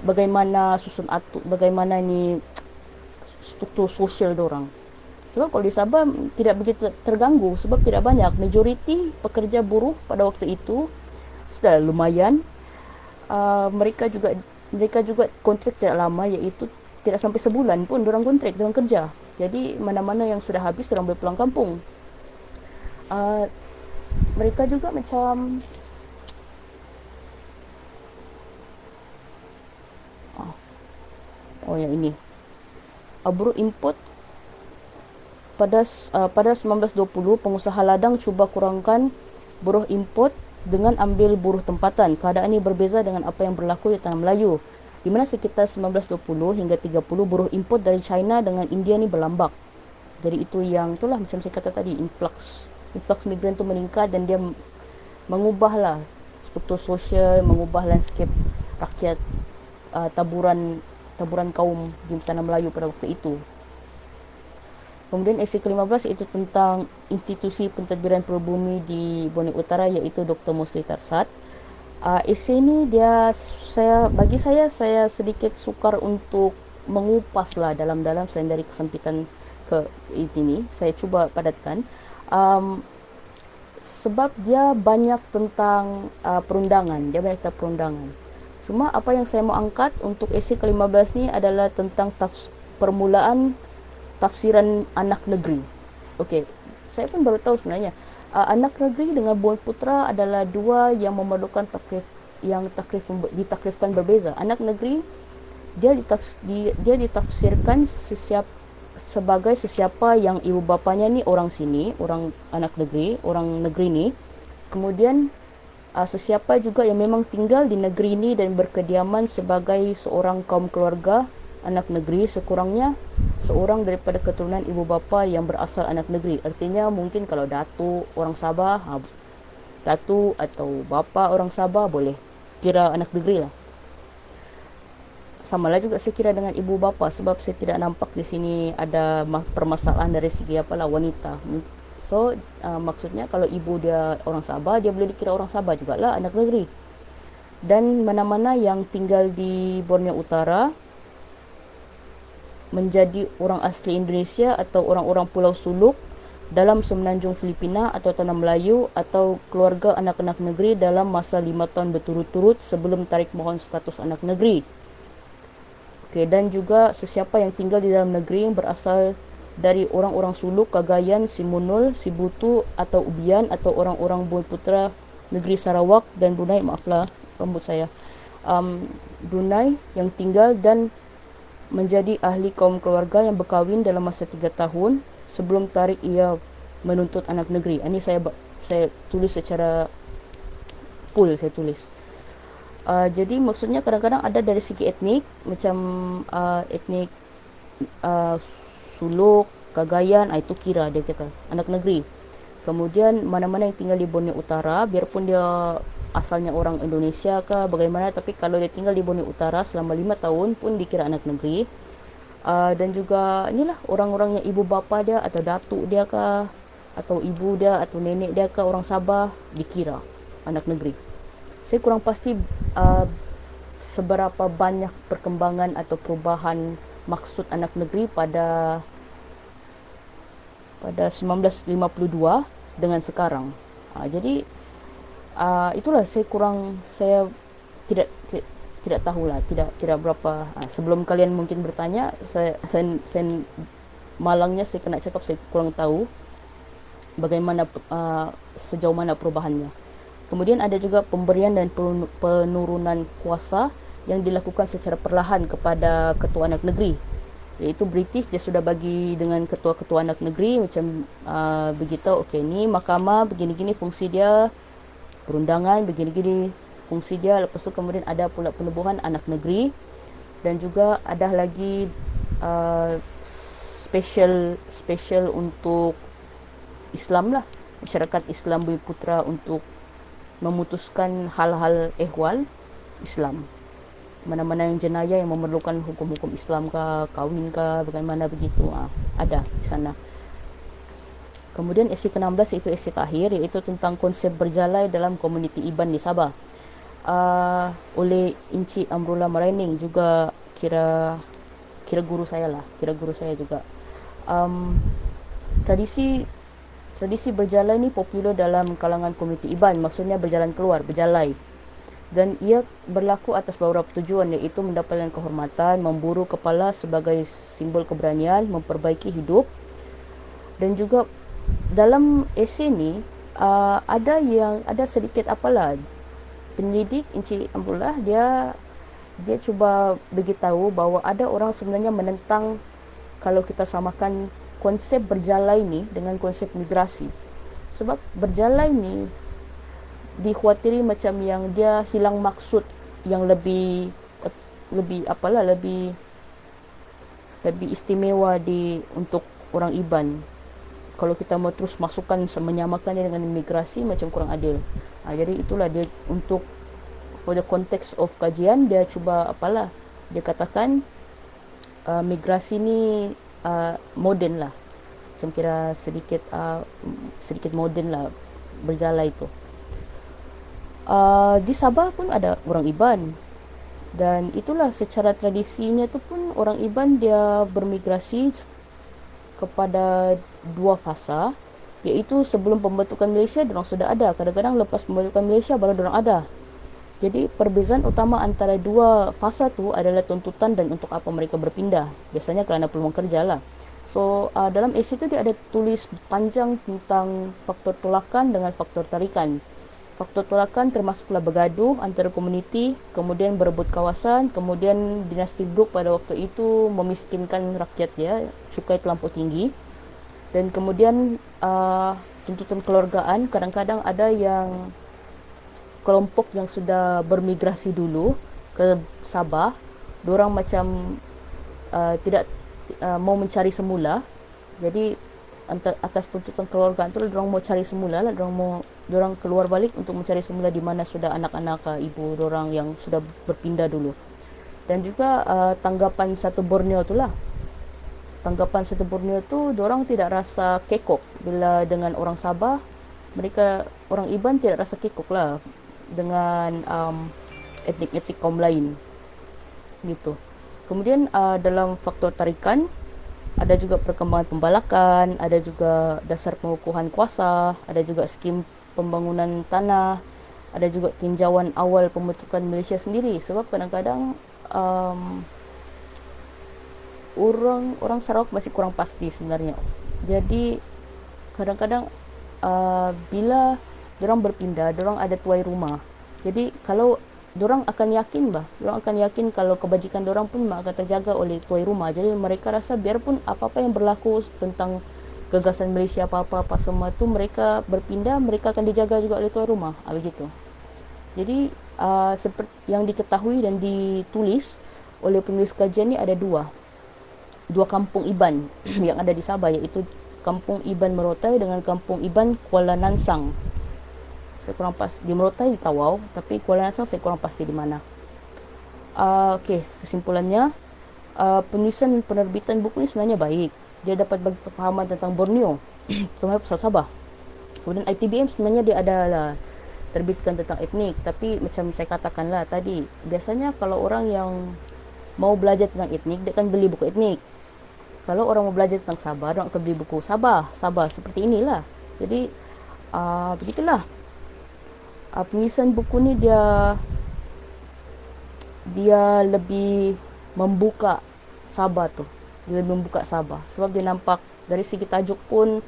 S1: Bagaimana susun atur, bagaimana ni struktur sosial dorang. Sebab kalau di Sabah tidak begitu terganggu sebab tidak banyak, majoriti pekerja buruh pada waktu itu sudah lumayan. Mereka juga kontrak tidak lama, iaitu tidak sampai sebulan pun dorang kontrak, dorang kerja. Jadi mana-mana yang sudah habis dorang boleh pulang kampung. Mereka juga macam yang ini buruh import pada 1920 pengusaha ladang cuba kurangkan buruh import dengan ambil buruh tempatan. Keadaan ini berbeza dengan apa yang berlaku di tanah Melayu, di mana sekitar 1920 hingga 30 buruh import dari China dengan India ni berlambak. Jadi itulah macam saya kata tadi, influx migran tu meningkat dan dia mengubahlah struktur sosial, mengubah landscape rakyat, taburan kaum di tanah Melayu pada waktu itu. Kemudian essay ke-15 iaitu tentang institusi pentadbiran pribumi di Borneo Utara, iaitu Dr. Mosli Tarsat. Essay ni bagi saya sedikit sukar untuk mengupas lah dalam-dalam selain dari kesempitan ini. Saya cuba padatkan. Sebab dia banyak tentang perundangan. Cuma apa yang saya mau angkat untuk essay ke-15 ni adalah tentang permulaan tafsiran anak negeri. Okey, saya pun baru tahu sebenarnya anak negeri dengan buan putra adalah dua yang memerlukan ditakrifkan berbeza. Anak negeri dia ditafsirkan sebagai sesiapa yang ibu bapanya ni orang sini, orang anak negeri, orang negeri ni. Kemudian sesiapa juga yang memang tinggal di negeri ini dan berkediaman sebagai seorang kaum keluarga anak negeri, sekurangnya seorang daripada keturunan ibu bapa yang berasal anak negeri. Artinya mungkin kalau datuk orang Sabah, datuk atau bapa orang Sabah boleh kira anak negeri lah. Samalah juga saya kira dengan ibu bapa, sebab saya tidak nampak di sini ada permasalahan dari segi apalah wanita. So maksudnya kalau ibu dia orang Sabah, dia boleh dikira orang Sabah jugalah, anak negeri. Dan mana-mana yang tinggal di Borneo Utara menjadi orang asli Indonesia atau orang-orang Pulau Suluk dalam Semenanjung Filipina atau Tanah Melayu atau keluarga anak-anak negeri dalam masa 5 tahun berturut-turut sebelum tarik mohon status anak negeri. Okay, dan juga sesiapa yang tinggal di dalam negeri yang berasal dari orang-orang Suluk, Cagayan, Simunul, Sibutu atau Ubian atau orang-orang Bumiputera negeri Sarawak dan Brunei, maaflah rambut saya, Brunei yang tinggal dan menjadi ahli kaum keluarga yang berkahwin dalam masa 3 tahun sebelum tarikh ia menuntut anak negeri. Ini saya tulis secara full, saya tulis. Jadi maksudnya kadang-kadang ada dari segi etnik, macam etnik Suluk, Cagayan, itu kira dia kata anak negeri. Kemudian mana-mana yang tinggal di Borneo Utara, biarpun dia asalnya orang Indonesia ke bagaimana, tapi kalau dia tinggal di Borneo Utara selama 5 tahun pun dikira anak negeri. Dan juga inilah orang-orang yang ibu bapa dia atau datuk dia ke atau ibu dia atau nenek dia ke orang Sabah dikira anak negeri. Saya kurang pasti seberapa banyak perkembangan atau perubahan maksud anak negeri pada 1952 dengan sekarang. Jadi itulah saya tidak tahulah, tidak berapa. Sebelum kalian mungkin bertanya, saya malangnya saya kena cakap saya kurang tahu bagaimana sejauh mana perubahannya. Kemudian ada juga pemberian dan penurunan kuasa yang dilakukan secara perlahan kepada ketua anak negeri. Iaitu British dia sudah bagi dengan ketua-ketua anak negeri macam begitu, okey ni mahkamah begini-gini fungsi dia, perundangan begini-gini fungsi dia. Lepas tu kemudian ada pula penubuhan anak negeri dan juga ada lagi special untuk Islam lah, masyarakat Islam Bumiputera untuk memutuskan hal-hal ehwal Islam. Mana-mana yang jenayah yang memerlukan hukum-hukum Islam ke, kahwin ke, bagaimana begitu, ada di sana. Kemudian esi ke-16 itu esi terakhir, iaitu tentang konsep berjalai dalam komuniti Iban di Sabah. Oleh Encik Amrullah Maraining, juga kira guru saya lah, juga. Tradisi berjalai ni popular dalam kalangan komuniti Iban, maksudnya berjalan keluar, berjalai. Dan ia berlaku atas beberapa tujuan, iaitu mendapatkan kehormatan, memburu kepala sebagai simbol keberanian, memperbaiki hidup. Dan juga dalam esei ni ada sedikit apalah, penyelidik Encik Amrullah dia cuba beritahu bahawa ada orang sebenarnya menentang kalau kita samakan konsep berjalai ni dengan konsep migrasi. Sebab berjalai ni dikhawatiri macam yang dia hilang maksud yang lebih istimewa untuk orang Iban. Kalau kita mau terus masukkan menyamakannya dengan migrasi macam kurang adil. Jadi itulah dia untuk for the context of kajian, dia cuba dia katakan migrasi ni moden lah, macam kira sedikit moden lah berjalai itu. Di Sabah pun ada orang Iban, dan itulah secara tradisinya tu pun orang Iban dia bermigrasi kepada 2 fasa, iaitu sebelum pembentukan Malaysia diorang sudah ada, kadang-kadang lepas pembentukan Malaysia baru diorang ada. Jadi perbezaan utama antara 2 fasa tu adalah tuntutan dan untuk apa mereka berpindah, biasanya kerana peluang kerja lah. So dalam esei tu dia ada tulis panjang tentang faktor tolakan dengan faktor tarikan. Faktor tolakan termasuklah bergaduh antara komuniti, kemudian berebut kawasan, kemudian dinasti Brooke pada waktu itu memiskinkan rakyat dia, cukai terlampau tinggi, dan kemudian tuntutan keluargaan. Kadang-kadang ada yang kelompok yang sudah bermigrasi dulu ke Sabah, diorang macam tidak mau mencari semula. Jadi atas tuntutan keluarga tu diorang mau cari semula lah, diorang keluar balik untuk mencari semula di mana sudah anak-anak ibu diorang yang sudah berpindah dulu. Dan juga tanggapan satu Borneo tu lah. Tanggapan satu Borneo tu diorang tidak rasa kekok bila dengan orang Sabah. Mereka orang Iban tidak rasa kekok lah dengan etnik-etnik kaum lain gitu. Kemudian dalam faktor tarikan ada juga perkembangan pembalakan, ada juga dasar pengukuhan kuasa, ada juga skim pembangunan tanah, ada juga tinjauan awal pembentukan Malaysia sendiri. Sebab kadang-kadang orang Sarawak masih kurang pasti sebenarnya. Jadi kadang-kadang bila diorang berpindah, diorang ada tuai rumah. Jadi kalau diorang akan yakin kalau kebajikan diorang pun akan terjaga oleh tuai rumah. Jadi mereka rasa biarpun apa-apa yang berlaku tentang gagasan Malaysia apa-apa semua tu mereka berpindah, mereka akan dijaga juga oleh tuai rumah. Begitu. Jadi seperti yang diketahui dan ditulis oleh penulis kajian ni ada dua kampung Iban yang ada di Sabah, iaitu Kampung Iban Merotai dengan Kampung Iban Kuala Nansang. Saya kurang pasti di Merotai di Tawau, tapi Kuala Nansang saya kurang pasti di mana. Okey, kesimpulannya penulisan penerbitan buku ni sebenarnya baik. Dia dapat bagi pemahaman tentang Borneo, terutama pasal Sabah. Kemudian ITBM sebenarnya dia adalah terbitkan tentang etnik, tapi macam saya katakanlah tadi, biasanya kalau orang yang mau belajar tentang etnik, dia akan beli buku etnik. Kalau orang mau belajar tentang Sabah, dia akan beli buku Sabah seperti inilah. Jadi begitulah. Penulisan buku ni dia lebih membuka Sabah tu. Dia lebih membuka Sabah sebab dia nampak dari segi tajuk pun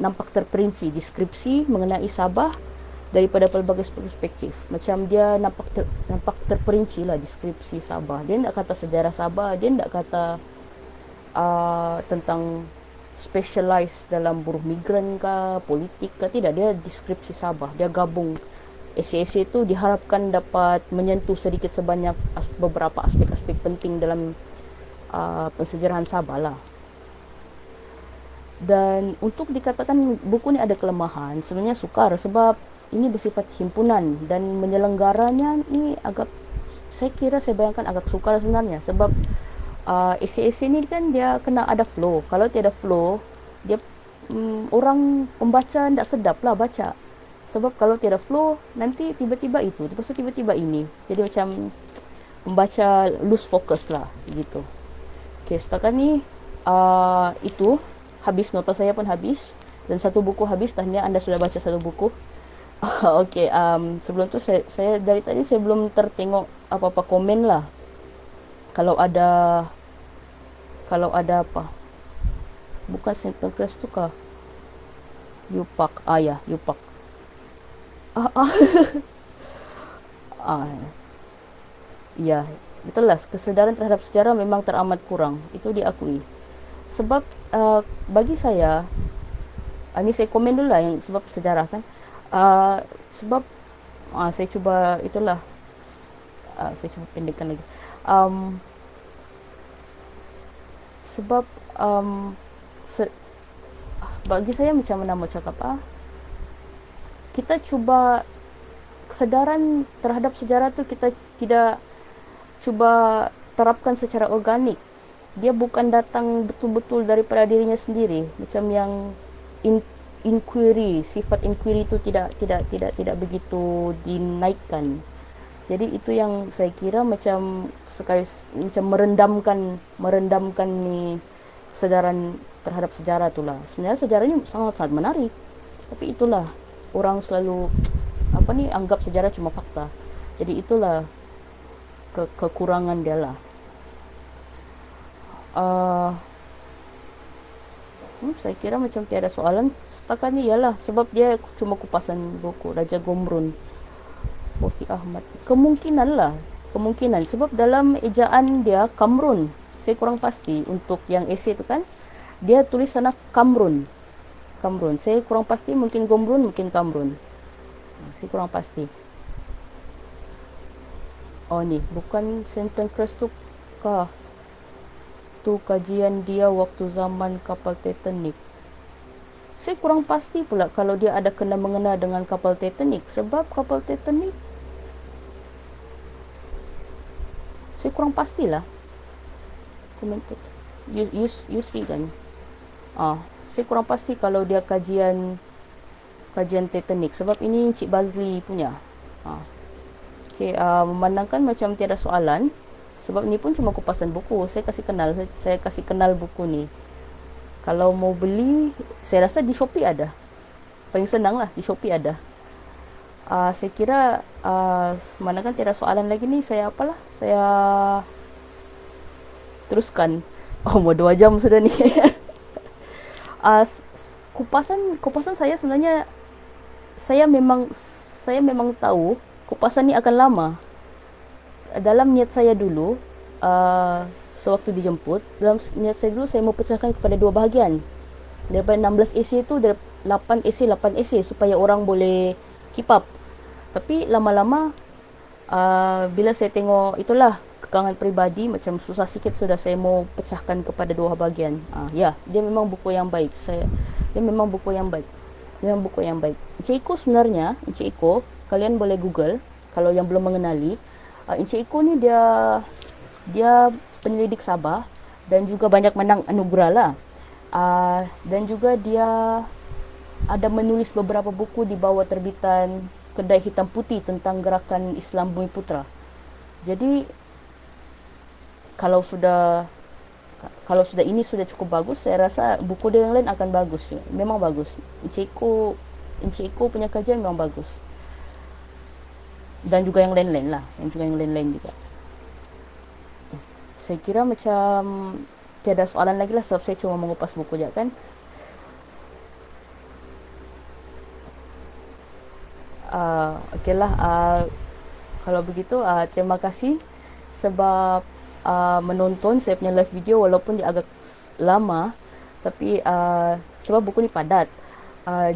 S1: nampak terperinci deskripsi mengenai Sabah daripada pelbagai perspektif. Macam dia nampak terperinci lah deskripsi Sabah. Dia tak kata sejarah Sabah, dia tak kata tentang specialize dalam buruh migran ke, politik ke, tidak. Dia deskripsi Sabah. Dia gabung esei-esei itu diharapkan dapat menyentuh sedikit sebanyak beberapa aspek-aspek penting dalam pensejarahan Sabah lah. Dan untuk dikatakan buku ni ada kelemahan, sebenarnya sukar sebab ini bersifat himpunan dan menyelenggaranya ni saya bayangkan agak sukar sebenarnya sebab esei-esei ni kan dia kena ada flow. Kalau tiada flow, dia orang pembaca tak sedap lah baca. Sebab kalau tiada flow, nanti tiba-tiba itu, lepas tu tiba-tiba ini. Jadi macam pembaca lose focus lah, gitu. Okay, setakat ni itu habis, nota saya pun habis dan satu buku habis. Tahniah anda sudah baca satu buku. Okay, sebelum tu saya dari tadi saya belum tertengok apa-apa komen lah. Kalau ada apa? Bukan Santa Cruz tu kah? Yupak. Ya, Yupak. Ya, betul lah, kesedaran terhadap sejarah memang teramat kurang. Itu diakui. Sebab bagi saya, ini saya komen dulu lah yang sebab sejarah kan. Sebab saya cuba itulah, saya cuba pendekkan lagi. Sebab bagi saya macam mana mau cakap kita cuba kesedaran terhadap sejarah tu kita tidak cuba terapkan secara organik. Dia bukan datang betul-betul daripada dirinya sendiri. Macam yang inquiry, sifat inquiry tu tidak begitu dinaikkan. Jadi itu yang saya kira macam sekali macam merendamkan ni kesedaran terhadap sejarah itulah. Sebenarnya sejarah ini sangat-sangat menarik. Tapi itulah orang selalu anggap sejarah cuma fakta. Jadi itulah kekurangan dia lah. Saya kira macam tiada soalan setakat ni ialah sebab dia cuma kupasan buku Raja Gombrun Wafi Ahmad. Kemungkinan sebab dalam ejaan dia Kamrun. Saya kurang pasti untuk yang esei tu kan. Dia tulis sana Kamrun. Saya kurang pasti, mungkin Gombrun, mungkin Kamrun. Saya kurang pasti. Oh ni, bukan St. Pancras tu kah? Tu kajian dia waktu zaman kapal Titanic. Saya kurang pasti pula kalau dia ada kena mengena dengan kapal Titanic, sebab kapal Titanic saya kurang pastilah. Komentar Yusri kan. Saya kurang pasti kalau dia kajian Titanic, sebab ini Encik Bazli punya. Okey, memandangkan macam tiada soalan, sebab ni pun cuma kupasan buku. Saya kasih kenal buku ni. Kalau mau beli, saya rasa di Shopee ada. Paling senang lah, di Shopee ada. Saya kira memandangkan tiada soalan lagi ni, saya teruskan. Mau 2 jam sudah ni. Kupasan saya sebenarnya, saya memang tahu kupasan ni akan lama. Dalam niat saya dulu, sewaktu dijemput, dalam niat saya dulu, saya mau pecahkan kepada 2 bahagian. Daripada 16 esei tu, 8 esei supaya orang boleh keep up. Tapi lama-lama, bila saya tengok itulah kekangan peribadi, macam susah sikit, sudah saya mau pecahkan kepada 2 bahagian. Dia memang buku yang baik. Dia memang buku yang baik. Encik Iko, kalian boleh Google kalau yang belum mengenali. Encik Iko ni dia penyelidik Sabah dan juga banyak menang anugerah lah. Dan juga dia ada menulis beberapa buku di bawah terbitan Kedai Hitam Putih tentang gerakan Islam Bumiputra. Jadi kalau sudah ini sudah cukup bagus, saya rasa buku dia yang lain akan bagus. Memang bagus. Encik Iko punya kajian memang bagus. Dan juga yang lain-lain lah, juga. Saya kira macam tiada soalan lagi lah, sebab saya cuma mengupas buku je kan. Okeylah, kalau begitu terima kasih sebab menonton saya punya live video, walaupun dia agak lama, tapi sebab buku ni padat.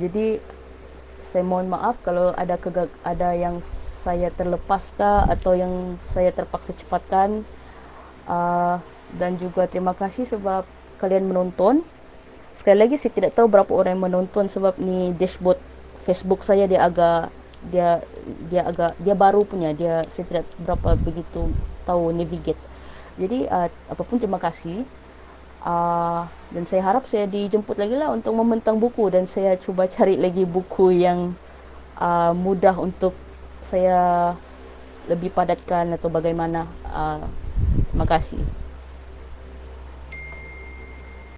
S1: Jadi saya mohon maaf kalau ada yang saya terlepaskah atau yang saya terpaksa cepatkan. Dan juga terima kasih sebab kalian menonton. Sekali lagi, saya tidak tahu berapa orang yang menonton sebab ni dashboard Facebook saya dia baru punya. Saya tidak berapa begitu tahu navigate. Jadi apapun terima kasih. Dan saya harap saya dijemput lagi lah untuk membentang buku, dan saya cuba cari lagi buku yang mudah untuk saya lebih padatkan atau bagaimana. Terima kasih.